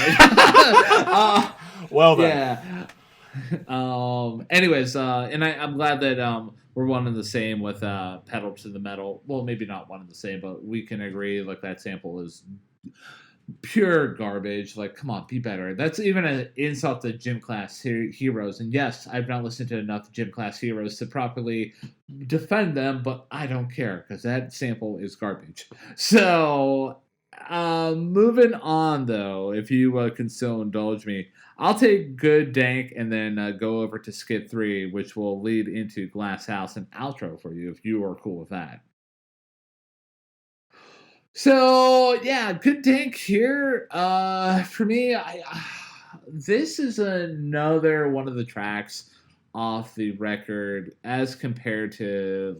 Speaker 2: well then.
Speaker 1: Yeah. Anyways, and I'm glad that we're one and the same with Pedal to the Metal. Well, maybe not one and the same, but we can agree like that sample is pure garbage. Like, come on, be better. That's even an insult to Gym Class Heroes. And yes, I've not listened to enough Gym Class Heroes to properly defend them, but I don't care because that sample is garbage. So, moving on though, if you can still indulge me, I'll take Good Dank and then go over to Skit 3, which will lead into Glass House and outro for you if you are cool with that. So yeah, Good Dank here. For me, this is another one of the tracks off the record as compared to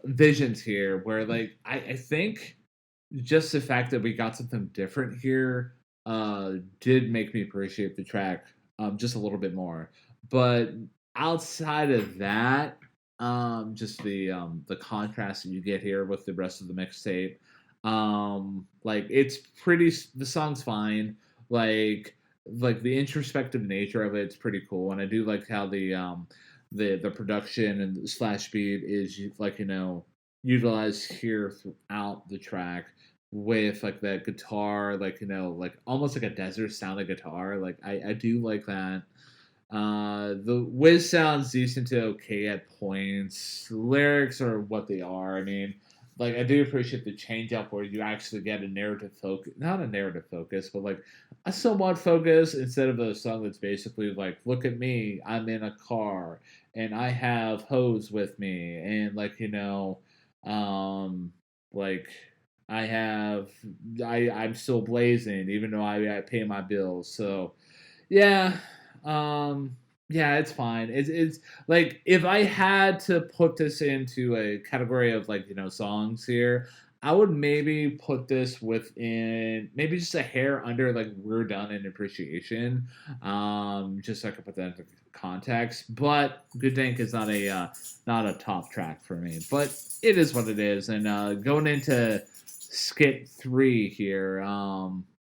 Speaker 1: Visions here, where like I think just the fact that we got something different here did make me appreciate the track just a little bit more. But outside of that, just the contrast that you get here with the rest of the mixtape, like it's pretty, the song's fine, like the introspective nature of it's pretty cool, and I do like how the production and the slash beat is like utilized here throughout the track with like that guitar, like like almost like a desert sounding guitar. Like I do like that. The Wiz sounds decent to okay at points. The lyrics are what they are. I mean, like I do appreciate the change up where you actually get a narrative focus, not a narrative focus, but like a somewhat focus instead of a song that's basically like, look at me, I'm in a car and I have hoes with me, and like like I'm still blazing even though I pay my bills. So yeah, yeah, it's fine. It's like if I had to put this into a category of like songs here, I would maybe put this within maybe just a hair under like We're Done in Appreciation, just so I can put that into context. But Good Dank is not a top track for me, but it is what it is. And going into Skit 3 here,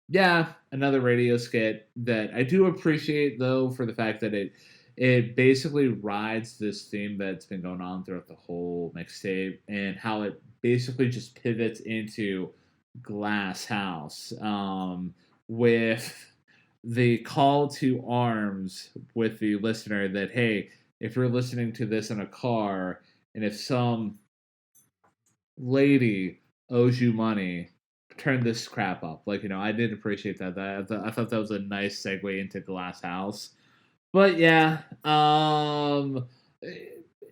Speaker 1: yeah, another radio skit that I do appreciate though for the fact that it basically rides this theme that's been going on throughout the whole mixtape and how it basically just pivots into Glass House, with the call to arms with the listener that, hey, if you're listening to this in a car and if some lady owes you money, turn this crap up. Like, I did appreciate that. I thought that was a nice segue into Glass House. But yeah, eh,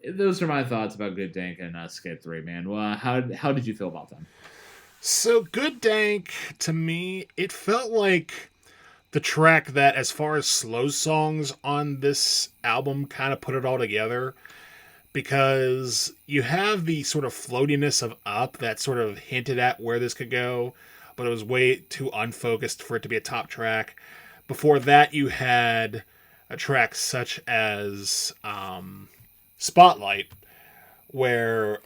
Speaker 1: those are my thoughts about Good Dank and Skit 3, man. Well, how did you feel about them?
Speaker 2: So Good Dank, to me, it felt like the track that, as far as slow songs on this album, kind of put it all together. Because you have the sort of floatiness of Up that sort of hinted at where this could go, but it was way too unfocused for it to be a top track. Before that, you had a track such as Spotlight, where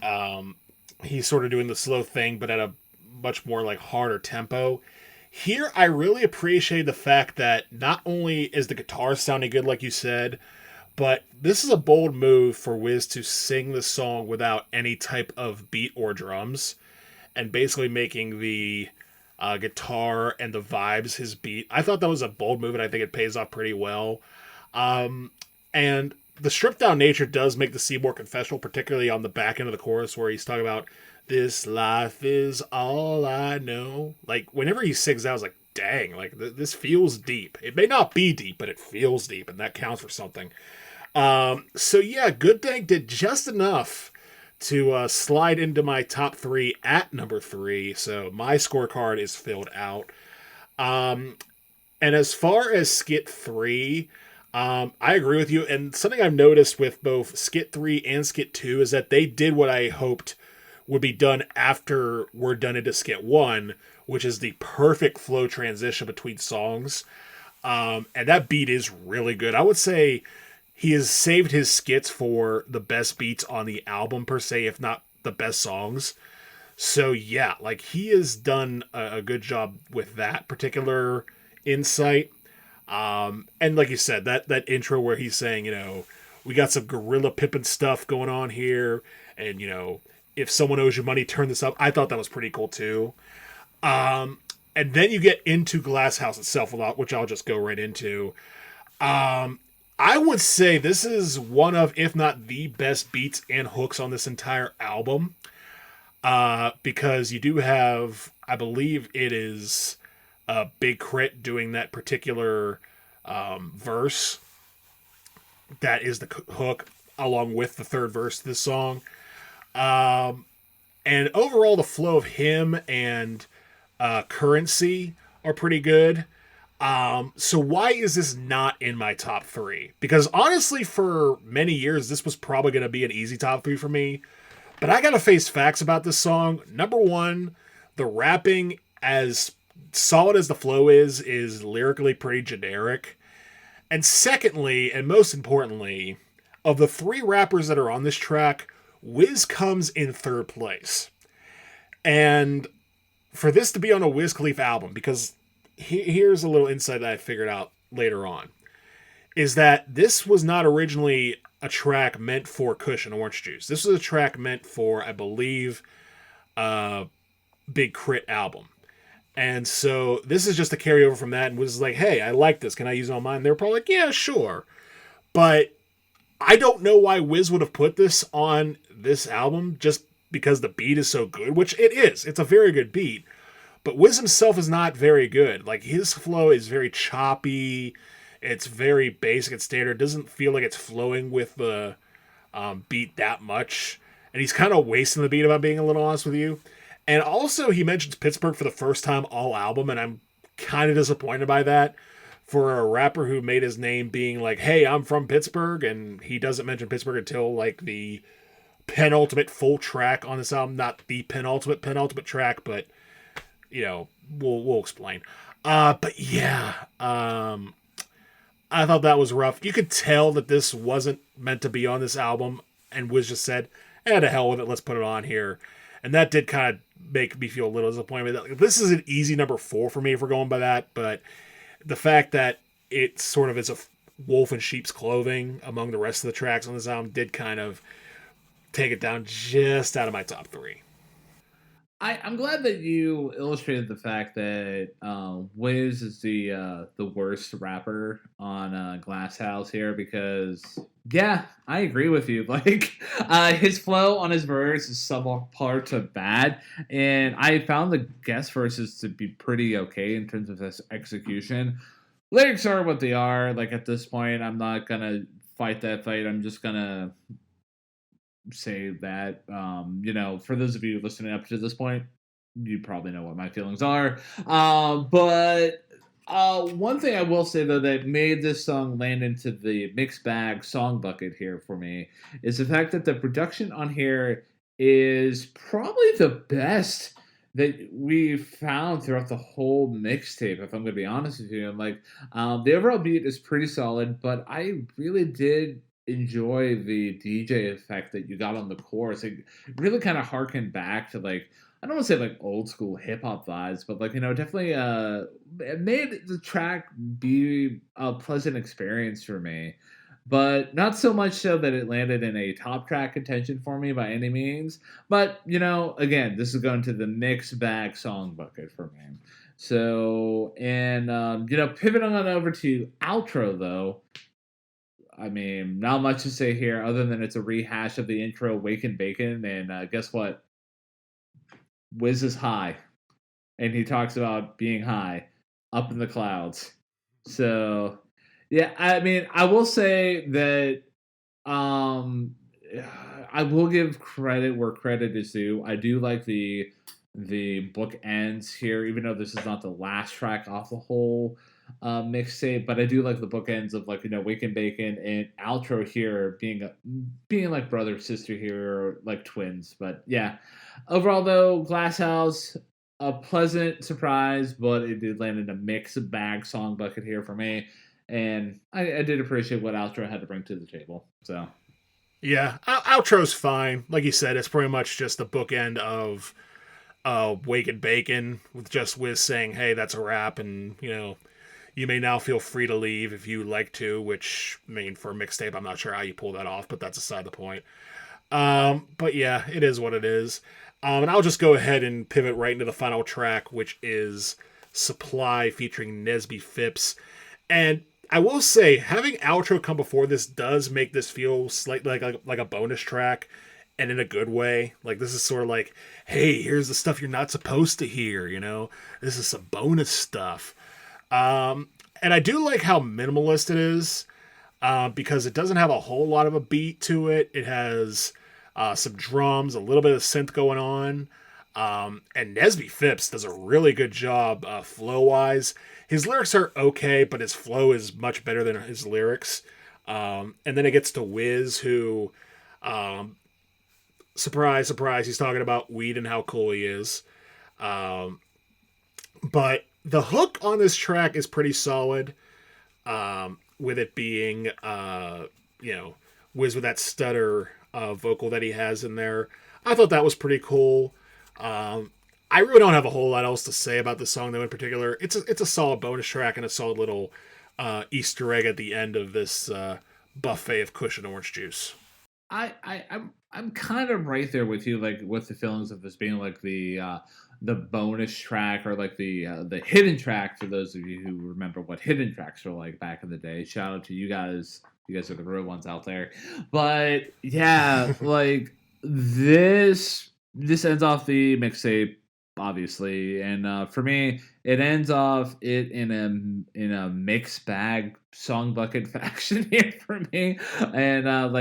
Speaker 2: he's sort of doing the slow thing, but at a much more like harder tempo. Here, I really appreciate the fact that not only is the guitar sounding good, like you said, but this is a bold move for Wiz to sing the song without any type of beat or drums, and basically making the guitar and the vibes his beat. I thought that was a bold move, and I think it pays off pretty well. And the stripped down nature does make the scene more confessional, particularly on the back end of the chorus where he's talking about this life is all I know. Like, whenever he sings that, I was like, dang, like this feels deep. It may not be deep, but it feels deep, and that counts for something. So yeah, Good Dank did just enough to slide into my top three at number three. So my scorecard is filled out. Um, and as far as Skit 3, I agree with you. And something I've noticed with both Skit 3 and Skit 2 is that they did what I hoped would be done after we're done into Skit 1, which is the perfect flow transition between songs. And that beat is really good. I would say he has saved his skits for the best beats on the album, per se, if not the best songs. So yeah, like he has done a good job with that particular insight. And like you said, that intro where he's saying, we got some gorilla pimping stuff going on here, and if someone owes you money, turn this up. I thought that was pretty cool too. And then you get into Glass House itself a lot, which I'll just go right into. I would say this is one of, if not the best beats and hooks on this entire album. Because you do have, I believe it is Big Crit doing that particular verse. That is the hook, along with the third verse of this song. And overall, the flow of him and Currency are pretty good. So why is this not in my top three? Because honestly, for many years, this was probably going to be an easy top three for me. But I got to face facts about this song. Number one, the rapping, as solid as the flow is lyrically pretty generic. And secondly, and most importantly, of the three rappers that are on this track, Wiz comes in third place. And for this to be on a Wiz Khalifa album, because here's a little insight that I figured out later on, is that this was not originally a track meant for Kush and Orange Juice. This was a track meant for, I believe, Big Crit album. And so this is just a carryover from that, and was like, hey, I like this. Can I use it on mine? They were probably like, yeah, sure. But I don't know why Wiz would have put this on this album, just because the beat is so good, which it is. It's a very good beat. But Wiz himself is not very good. Like, his flow is very choppy. It's very basic and standard. It doesn't feel like it's flowing with the beat that much. And he's kind of wasting the beat, if I'm being a little honest with you. And also, he mentions Pittsburgh for the first time all album, and I'm kind of disappointed by that. For a rapper who made his name being like, hey, I'm from Pittsburgh, and he doesn't mention Pittsburgh until like the penultimate full track on this album. Not the penultimate track, but we'll explain. But yeah, I thought that was rough. You could tell that this wasn't meant to be on this album, and Wiz just said, to hell with it, let's put it on here. And that did kind of make me feel a little disappointed. This is an easy number 4 for me if we're going by that, but the fact that it sort of is a wolf in sheep's clothing among the rest of the tracks on this album did kind of take it down just out of my top 3.
Speaker 1: I'm glad that you illustrated the fact that Wiz is the worst rapper on Glass House here because yeah, I agree with you. Like his flow on his verse is subpar to bad, and I found the guest verses to be pretty okay in terms of this execution. Lyrics are what they are. Like at this point, I'm not gonna fight that fight. I'm just gonna say that for those of you listening up to this point, you probably know what my feelings are. But one thing I will say though that made this song land into the mixed bag song bucket here for me is the fact that the production on here is probably the best that we found throughout the whole mixtape. If I'm going to be honest with you, and like the overall beat is pretty solid, but I really did enjoy the DJ effect that you got on the chorus. It really kind of harkened back to like I don't want to say like old school hip hop vibes, but like definitely it made the track be a pleasant experience for me. But not so much so that it landed in a top track contention for me by any means. But again, this is going to the mixed bag song bucket for me. So and pivoting on over to outro though. I mean, not much to say here other than it's a rehash of the intro Waken Baken, and guess what? Wiz is high, and he talks about being high up in the clouds. So, yeah, I mean, I will say that um, I will give credit where credit is due. I do like the book ends here, even though this is not the last track off the whole mixtape, but I do like the bookends of like Waken Bacon and outro here being like brother sister here or like twins. But yeah, overall though, Glass House a pleasant surprise, but it did land in a mixed bag song bucket here for me, and I did appreciate what outro had to bring to the table. So
Speaker 2: Yeah, outro's fine. Like you said, it's pretty much just the bookend of Waken Bacon with just Wiz saying, "Hey, that's a wrap," and you may now feel free to leave if you like to. Which, I mean, for a mixtape, I'm not sure how you pull that off, but that's aside the point. But yeah, it is what it is. And I'll just go ahead and pivot right into the final track, which is Supply featuring Nesby Phipps. And I will say, having outro come before this does make this feel slightly like a bonus track, and in a good way. Like, this is sort of like, hey, here's the stuff you're not supposed to hear, This is some bonus stuff. And I do like how minimalist it is, because it doesn't have a whole lot of a beat to it. It has some drums, a little bit of synth going on. And Nesby Phipps does a really good job flow-wise. His lyrics are okay, but his flow is much better than his lyrics. And then it gets to Wiz, who, surprise, surprise, he's talking about weed and how cool he is. But the hook on this track is pretty solid, with it being, Wiz with that stutter vocal that he has in there. I thought that was pretty cool. I really don't have a whole lot else to say about this song, though, in particular. It's a solid bonus track and a solid little Easter egg at the end of this buffet of Kush and orange juice.
Speaker 1: I'm kind of right there with you, like with the feelings of this being like the bonus track or like the hidden track for those of you who remember what hidden tracks were like back in the day. Shout out to you guys. You guys are the real ones out there. But yeah, like this ends off the mixtape, obviously, and for me, it ends off it in a mixed bag song bucket faction here for me, and that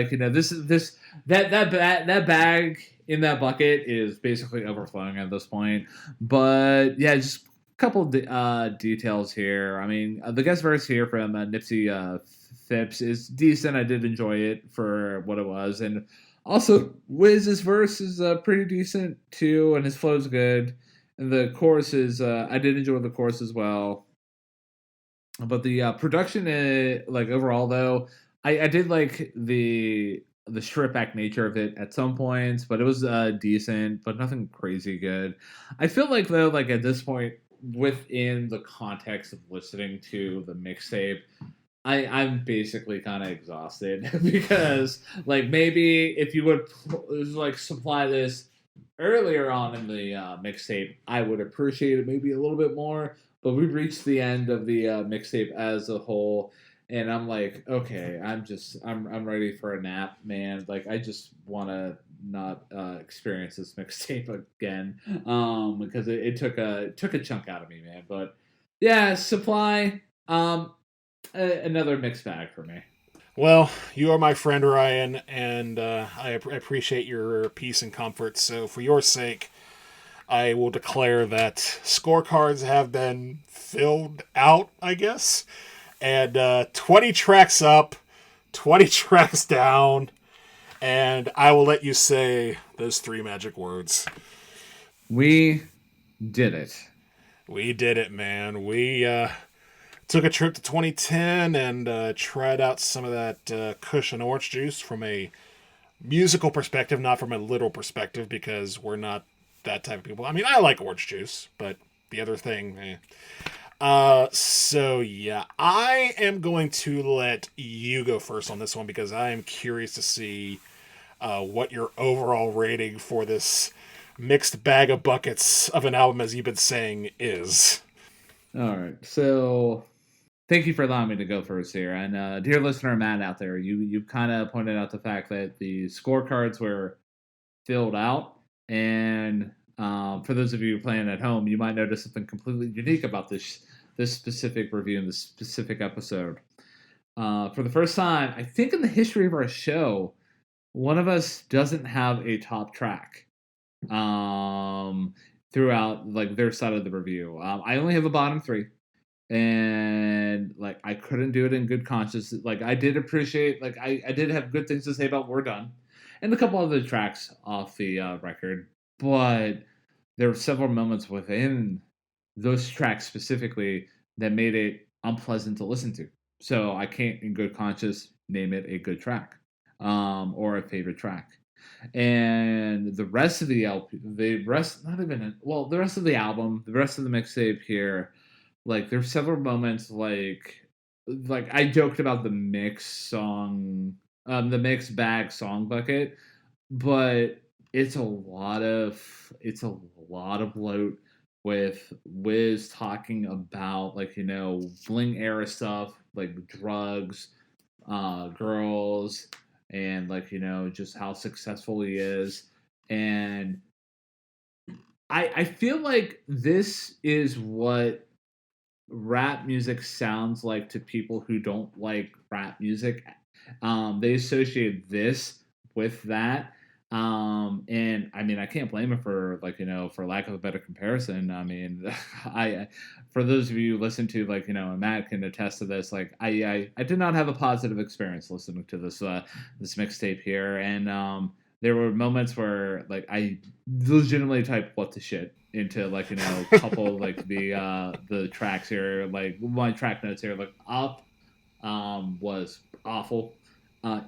Speaker 1: bag in that bucket is basically overflowing at this point. But yeah, just a couple details here. I mean, the guest verse here from Nipsey Phipps is decent. I did enjoy it for what it was, and also Wiz's verse is pretty decent too, and his flow's good. And the chorus is I did enjoy the chorus as well. But the production, like overall though, I did like the strip back nature of it at some points, but it was decent, but nothing crazy good. I feel like though, like at this point, within the context of listening to the mixtape, I'm basically kind of exhausted because like maybe if you would like supply this earlier on in the mixtape, I would appreciate it maybe a little bit more, but we've reached the end of the mixtape as a whole, and I'm like, okay, I'm ready for a nap, man. Like, I just want to not experience this mixtape again, because it took a chunk out of me, man. But yeah, Supply, another mixed bag for me.
Speaker 2: Well, you are my friend, Ryan, and I appreciate your peace and comfort. So, for your sake, I will declare that scorecards have been filled out, I guess. And 20 tracks up, 20 tracks down, and I will let you say those three magic words.
Speaker 1: We did it.
Speaker 2: We did it, man. We took a trip to 2010 and tried out some of that Kush and orange juice from a musical perspective, not from a literal perspective, because we're not that type of people. I mean, I like orange juice, but the other thing, so yeah, I am going to let you go first on this one because I am curious to see what your overall rating for this mixed bag of buckets of an album, as you've been saying, is.
Speaker 1: All right. So thank you for allowing me to go first here. And dear listener Matt out there, you kind of pointed out the fact that the scorecards were filled out. And for those of you playing at home, you might notice something completely unique about this specific review and this specific episode. For the first time, I think in the history of our show, one of us doesn't have a top track throughout like their side of the review. I only have a bottom three, and like I couldn't do it in good conscience. Like I did appreciate, like I did have good things to say about "We're Done" and a couple other tracks off the record, but there were several moments within those tracks specifically that made it unpleasant to listen to. So I can't, in good conscience, name it a good track or a favorite track. And the rest of the LP, the rest, not even, well, the rest of the album, the rest of the mixtape here, like there's several moments like I joked about the mix song, the mixed bag song bucket, but it's a lot of bloat with Wiz talking about like bling era stuff like drugs, girls, and like just how successful he is, and I feel like this is what rap music sounds like to people who don't like rap music. They associate this with that. And I mean, I can't blame him for like, for lack of a better comparison. I mean, for those of you who listen to like, and Matt can attest to this, like I did not have a positive experience listening to this mixtape here. And, there were moments where like I legitimately typed "what the shit" into like a couple of, like the tracks here, like my track notes here, like "Up" was awful,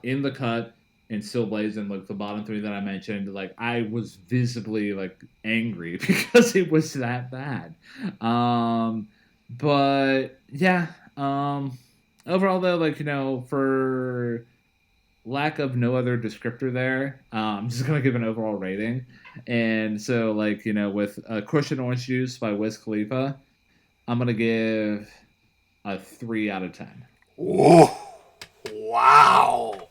Speaker 1: "In the Cut" and "Still Blazin'," like the bottom three that I mentioned, like I was visibly like angry because it was that bad. But yeah, overall though, like for lack of no other descriptor there, I'm just gonna give an overall rating. And so like with Kush and Orange Juice by Wiz Khalifa, I'm gonna give a 3 out of 10.
Speaker 2: Whoa! Wow!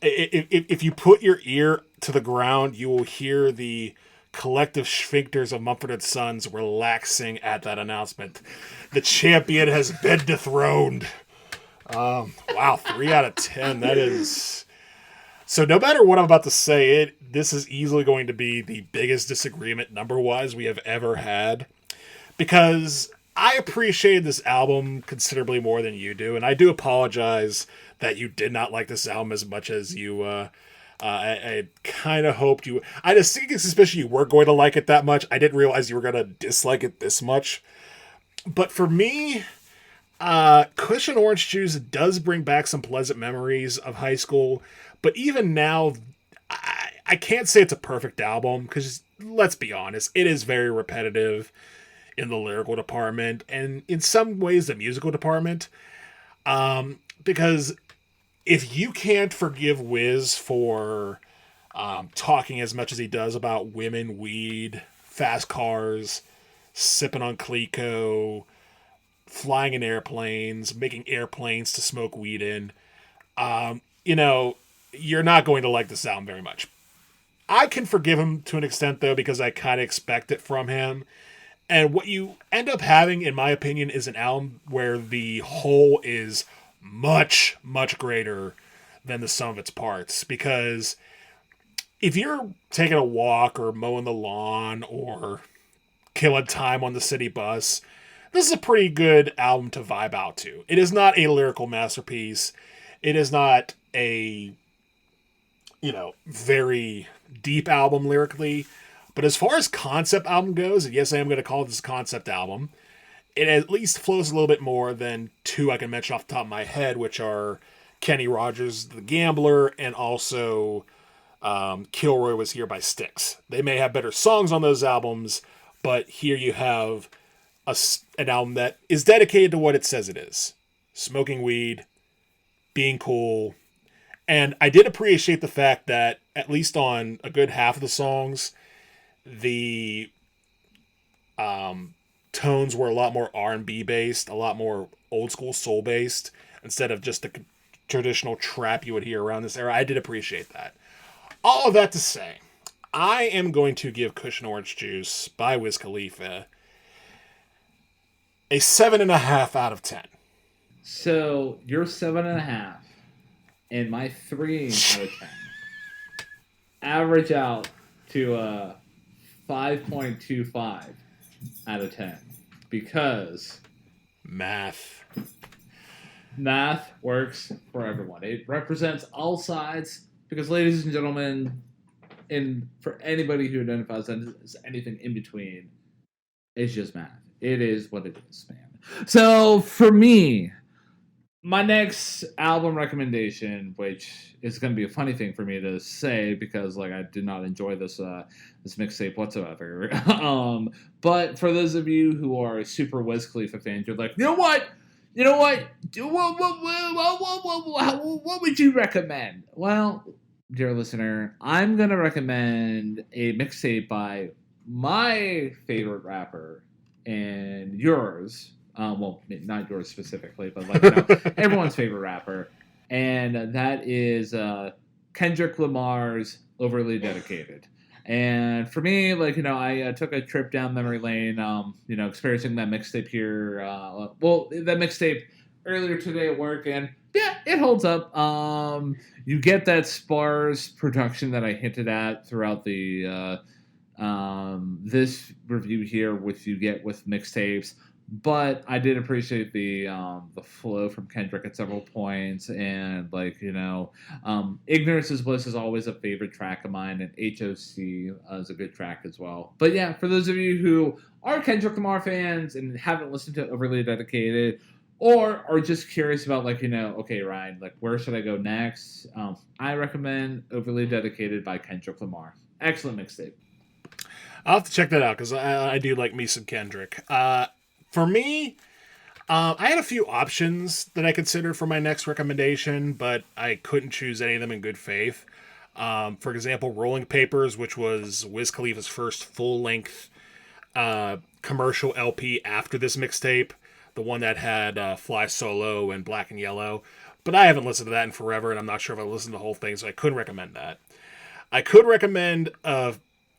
Speaker 2: If you put your ear to the ground, you will hear the collective sphincters of Mumford & Sons relaxing at that announcement. The champion has been dethroned. Wow, 3 out of 10. That is... So no matter what I'm about to say, this is easily going to be the biggest disagreement number-wise we have ever had. Because I appreciated this album considerably more than you do, and I do apologize that you did not like this album as much as you... I kind of hoped you... I just think it's suspicious you weren't going to like it that much. I didn't realize you were going to dislike it this much. But for me... Kush and Orange Juice does bring back some pleasant memories of high school, but even now, I can't say it's a perfect album, because let's be honest, it is very repetitive in the lyrical department, and in some ways the musical department, because if you can't forgive Wiz for talking as much as he does about women, weed, fast cars, sipping on Clico, flying in airplanes, making airplanes to smoke weed in. You know, you're not going to like this album very much. I can forgive him to an extent, though, because I kind of expect it from him. And what you end up having, in my opinion, is an album where the whole is much, much greater than the sum of its parts. Because if you're taking a walk or mowing the lawn or killing time on the city bus, this is a pretty good album to vibe out to. It is not a lyrical masterpiece. It is not a, very deep album lyrically. But as far as concept album goes, and yes, I am going to call this a concept album, it at least flows a little bit more than two I can mention off the top of my head, which are Kenny Rogers' The Gambler and also Kilroy Was Here by Styx. They may have better songs on those albums, but here you have an album that is dedicated to what it says it is. Smoking weed, being cool. And I did appreciate the fact that, at least on a good half of the songs, the tones were a lot more R&B based, a lot more old school soul based, instead of just the traditional trap you would hear around this era. I did appreciate that. All of that to say, I am going to give Kush and Orange Juice by Wiz Khalifa a 7.5 out of 10.
Speaker 1: So you're 7.5, and my 3 out of 10 average out to a 5.25 out of 10 because
Speaker 2: math
Speaker 1: works for everyone. It represents all sides because, ladies and gentlemen, and for anybody who identifies as anything in between, it's just math. It is what it is, man. So for me, my next album recommendation, which is going to be a funny thing for me to say because, I did not enjoy this mixtape whatsoever. But for those of you who are super Wiz Khalifa fans, you're like, you know what? What would you recommend? Well, dear listener, I'm going to recommend a mixtape by my favorite rapper and yours. Well, not yours specifically, but everyone's favorite rapper, and that is Kendrick Lamar's "Overly Dedicated." And for me, I took a trip down memory lane, experiencing that mixtape here. That mixtape earlier today at work, and yeah, it holds up. You get that sparse production that I hinted at throughout the this review here, which you get with mixtapes. But I did appreciate the flow from Kendrick at several points, and "Ignorance Is Bliss" is always a favorite track of mine, and "HOC" is a good track as well. But yeah, for those of you who are Kendrick Lamar fans and haven't listened to "Overly Dedicated," or are just curious about okay, Ryan, where should I go next? I recommend "Overly Dedicated" by Kendrick Lamar. Excellent mixtape.
Speaker 2: I'll have to check that out because I do like me some Kendrick. For me, I had a few options that I considered for my next recommendation, but I couldn't choose any of them in good faith. For example, Rolling Papers, which was Wiz Khalifa's first full-length commercial LP after this mixtape, the one that had Fly Solo and Black and Yellow. But I haven't listened to that in forever, and I'm not sure if I listened to the whole thing, so I couldn't recommend that. I could recommend a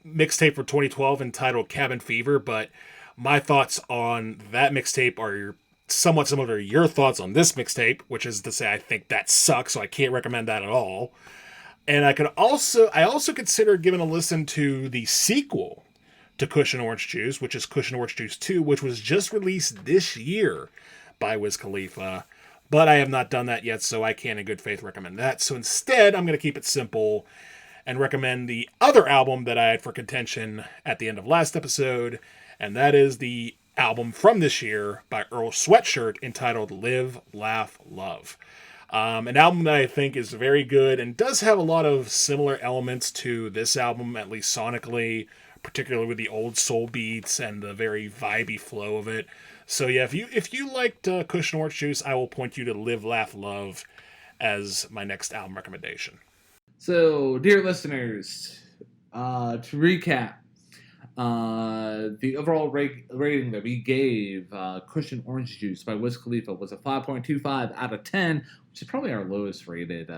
Speaker 2: mixtape for 2012 entitled Cabin Fever, but my thoughts on that mixtape are somewhat similar to your thoughts on this mixtape, which is to say I think that sucks, so I can't recommend that at all. And I also considered giving a listen to the sequel to Kush and Orange Juice, which is Kush and Orange Juice 2, which was just released this year by Wiz Khalifa. But I have not done that yet, so I can't in good faith recommend that. So instead, I'm going to keep it simple and recommend the other album that I had for contention at the end of last episode, and that is the album from this year by Earl Sweatshirt entitled Live, Laugh, Love. An album that I think is very good and does have a lot of similar elements to this album, at least sonically, particularly with the old soul beats and the very vibey flow of it. So yeah, if you liked Kush and Orange Juice, I will point you to Live, Laugh, Love as my next album recommendation.
Speaker 1: So, dear listeners, to recap, the overall rating that we gave Kush and Orange Juice by Wiz Khalifa was a 5.25 out of 10, which is probably our lowest rated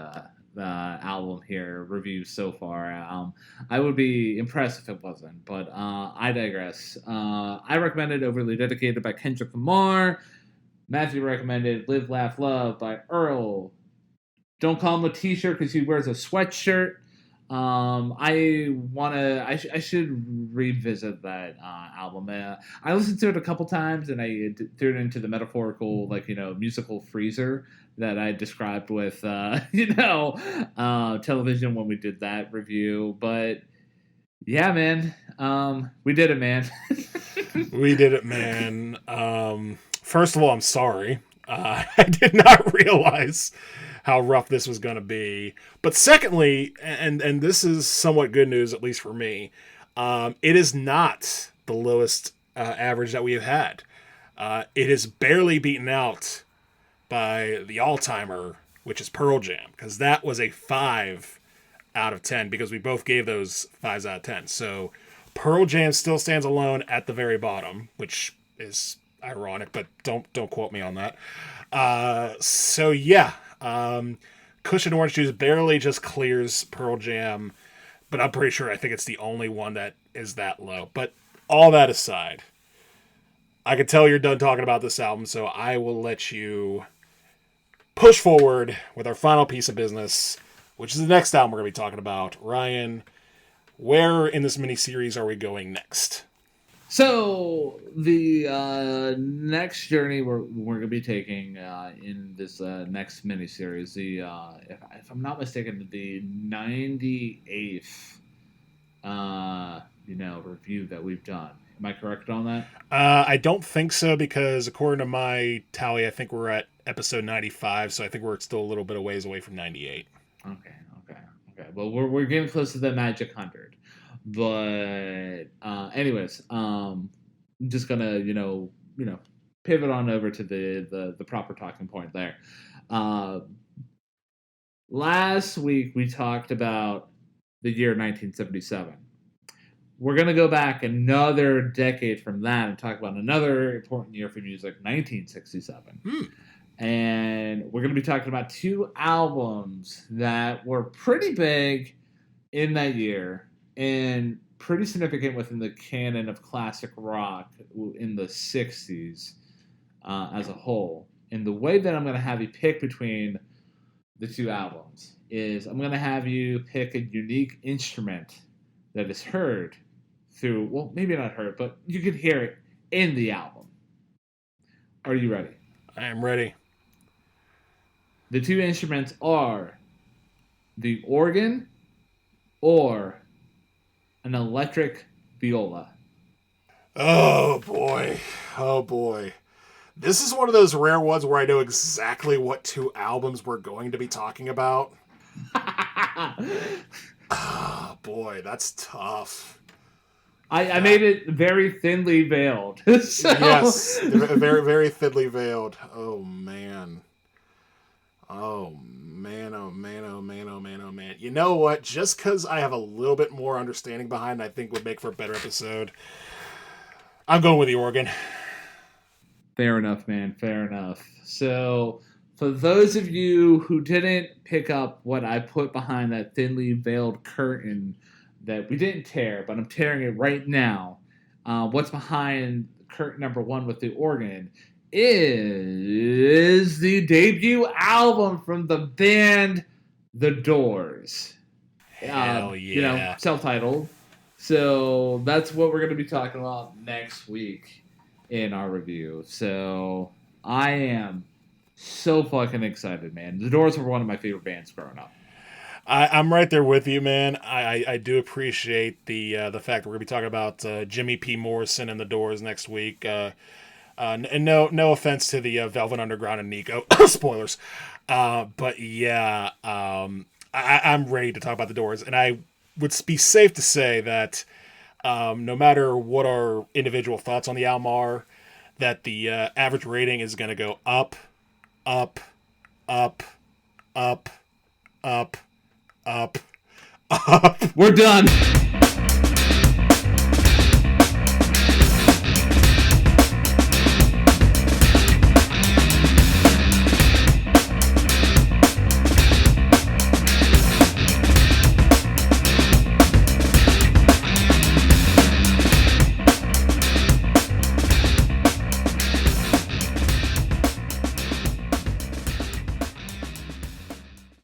Speaker 1: album here, review so far. I would be impressed if it wasn't, but I digress. I recommended Overly Dedicated by Kendrick Lamar. Matthew recommended Live, Laugh, Love by Earl. Don't call him a t-shirt because he wears a sweatshirt. I should revisit that album. I listened to it a couple times, and I threw it into the metaphorical, musical freezer that I described with, television when we did that review. But yeah, man, we did it, man.
Speaker 2: We did it, man. First of all, I'm sorry. I did not realize how rough this was going to be. But secondly, and this is somewhat good news, at least for me, it is not the lowest average that we have had. It is barely beaten out by the all-timer, which is Pearl Jam, because that was a 5 out of 10, because we both gave those 5s out of 10. So Pearl Jam still stands alone at the very bottom, which is ironic, but don't quote me on that. So yeah, Kush and Orange Juice barely just clears Pearl Jam, but I'm pretty sure I think it's the only one that is that low. But all that aside, I can tell you're done talking about this album, so I will let you push forward with our final piece of business, which is the next album we're going to be talking about. Ryan, where in this mini-series are we going next?
Speaker 1: So the next journey we're going to be taking in this next miniseries, if I'm not mistaken, the 98th review that we've done. Am I correct on that?
Speaker 2: I don't think so, because according to my tally, I think we're at episode 95, so I think we're still a little bit of ways away from 98.
Speaker 1: Okay. Well, we're getting close to the magic 100. But anyways, I'm just gonna pivot on over to the proper talking point there. Last week we talked about the year 1977. We're gonna go back another decade from that and talk about another important year for music, 1967. And we're gonna be talking about two albums that were pretty big in that year, and pretty significant within the canon of classic rock in the 60s as a whole. And the way that I'm going to have you pick between the two albums is I'm going to have you pick a unique instrument that is heard through, well, maybe not heard, but you can hear it in the album. Are you ready?
Speaker 2: I am ready.
Speaker 1: The two instruments are the organ or an electric viola.
Speaker 2: Oh boy. This is one of those rare ones where I know exactly what two albums we're going to be talking about. Oh boy, that's tough.
Speaker 1: I made it very thinly veiled. So.
Speaker 2: Yes, very, very thinly veiled. Oh man. You know what? Just because I have a little bit more understanding behind it, I think would make for a better episode. I'm going with the organ.
Speaker 1: Fair enough, man. Fair enough. So, for those of you who didn't pick up what I put behind that thinly veiled curtain that we didn't tear, but I'm tearing it right now, what's behind curtain number one with the organ is the debut album from the band The Doors.
Speaker 2: Hell yeah.
Speaker 1: Self-titled. So that's what we're going to be talking about next week in our review. So I am so fucking excited, man. The Doors were one of my favorite bands growing up.
Speaker 2: I'm right there with you, man. I do appreciate the fact that we're going to be talking about Jimmy P. Morrison and The Doors next week. And no offense to the Velvet Underground and Nico spoilers, but yeah, I'm ready to talk about The Doors, and I would be safe to say that no matter what our individual thoughts on the album are, that the average rating is going to go up, up, up, up, up, up,
Speaker 1: We're done.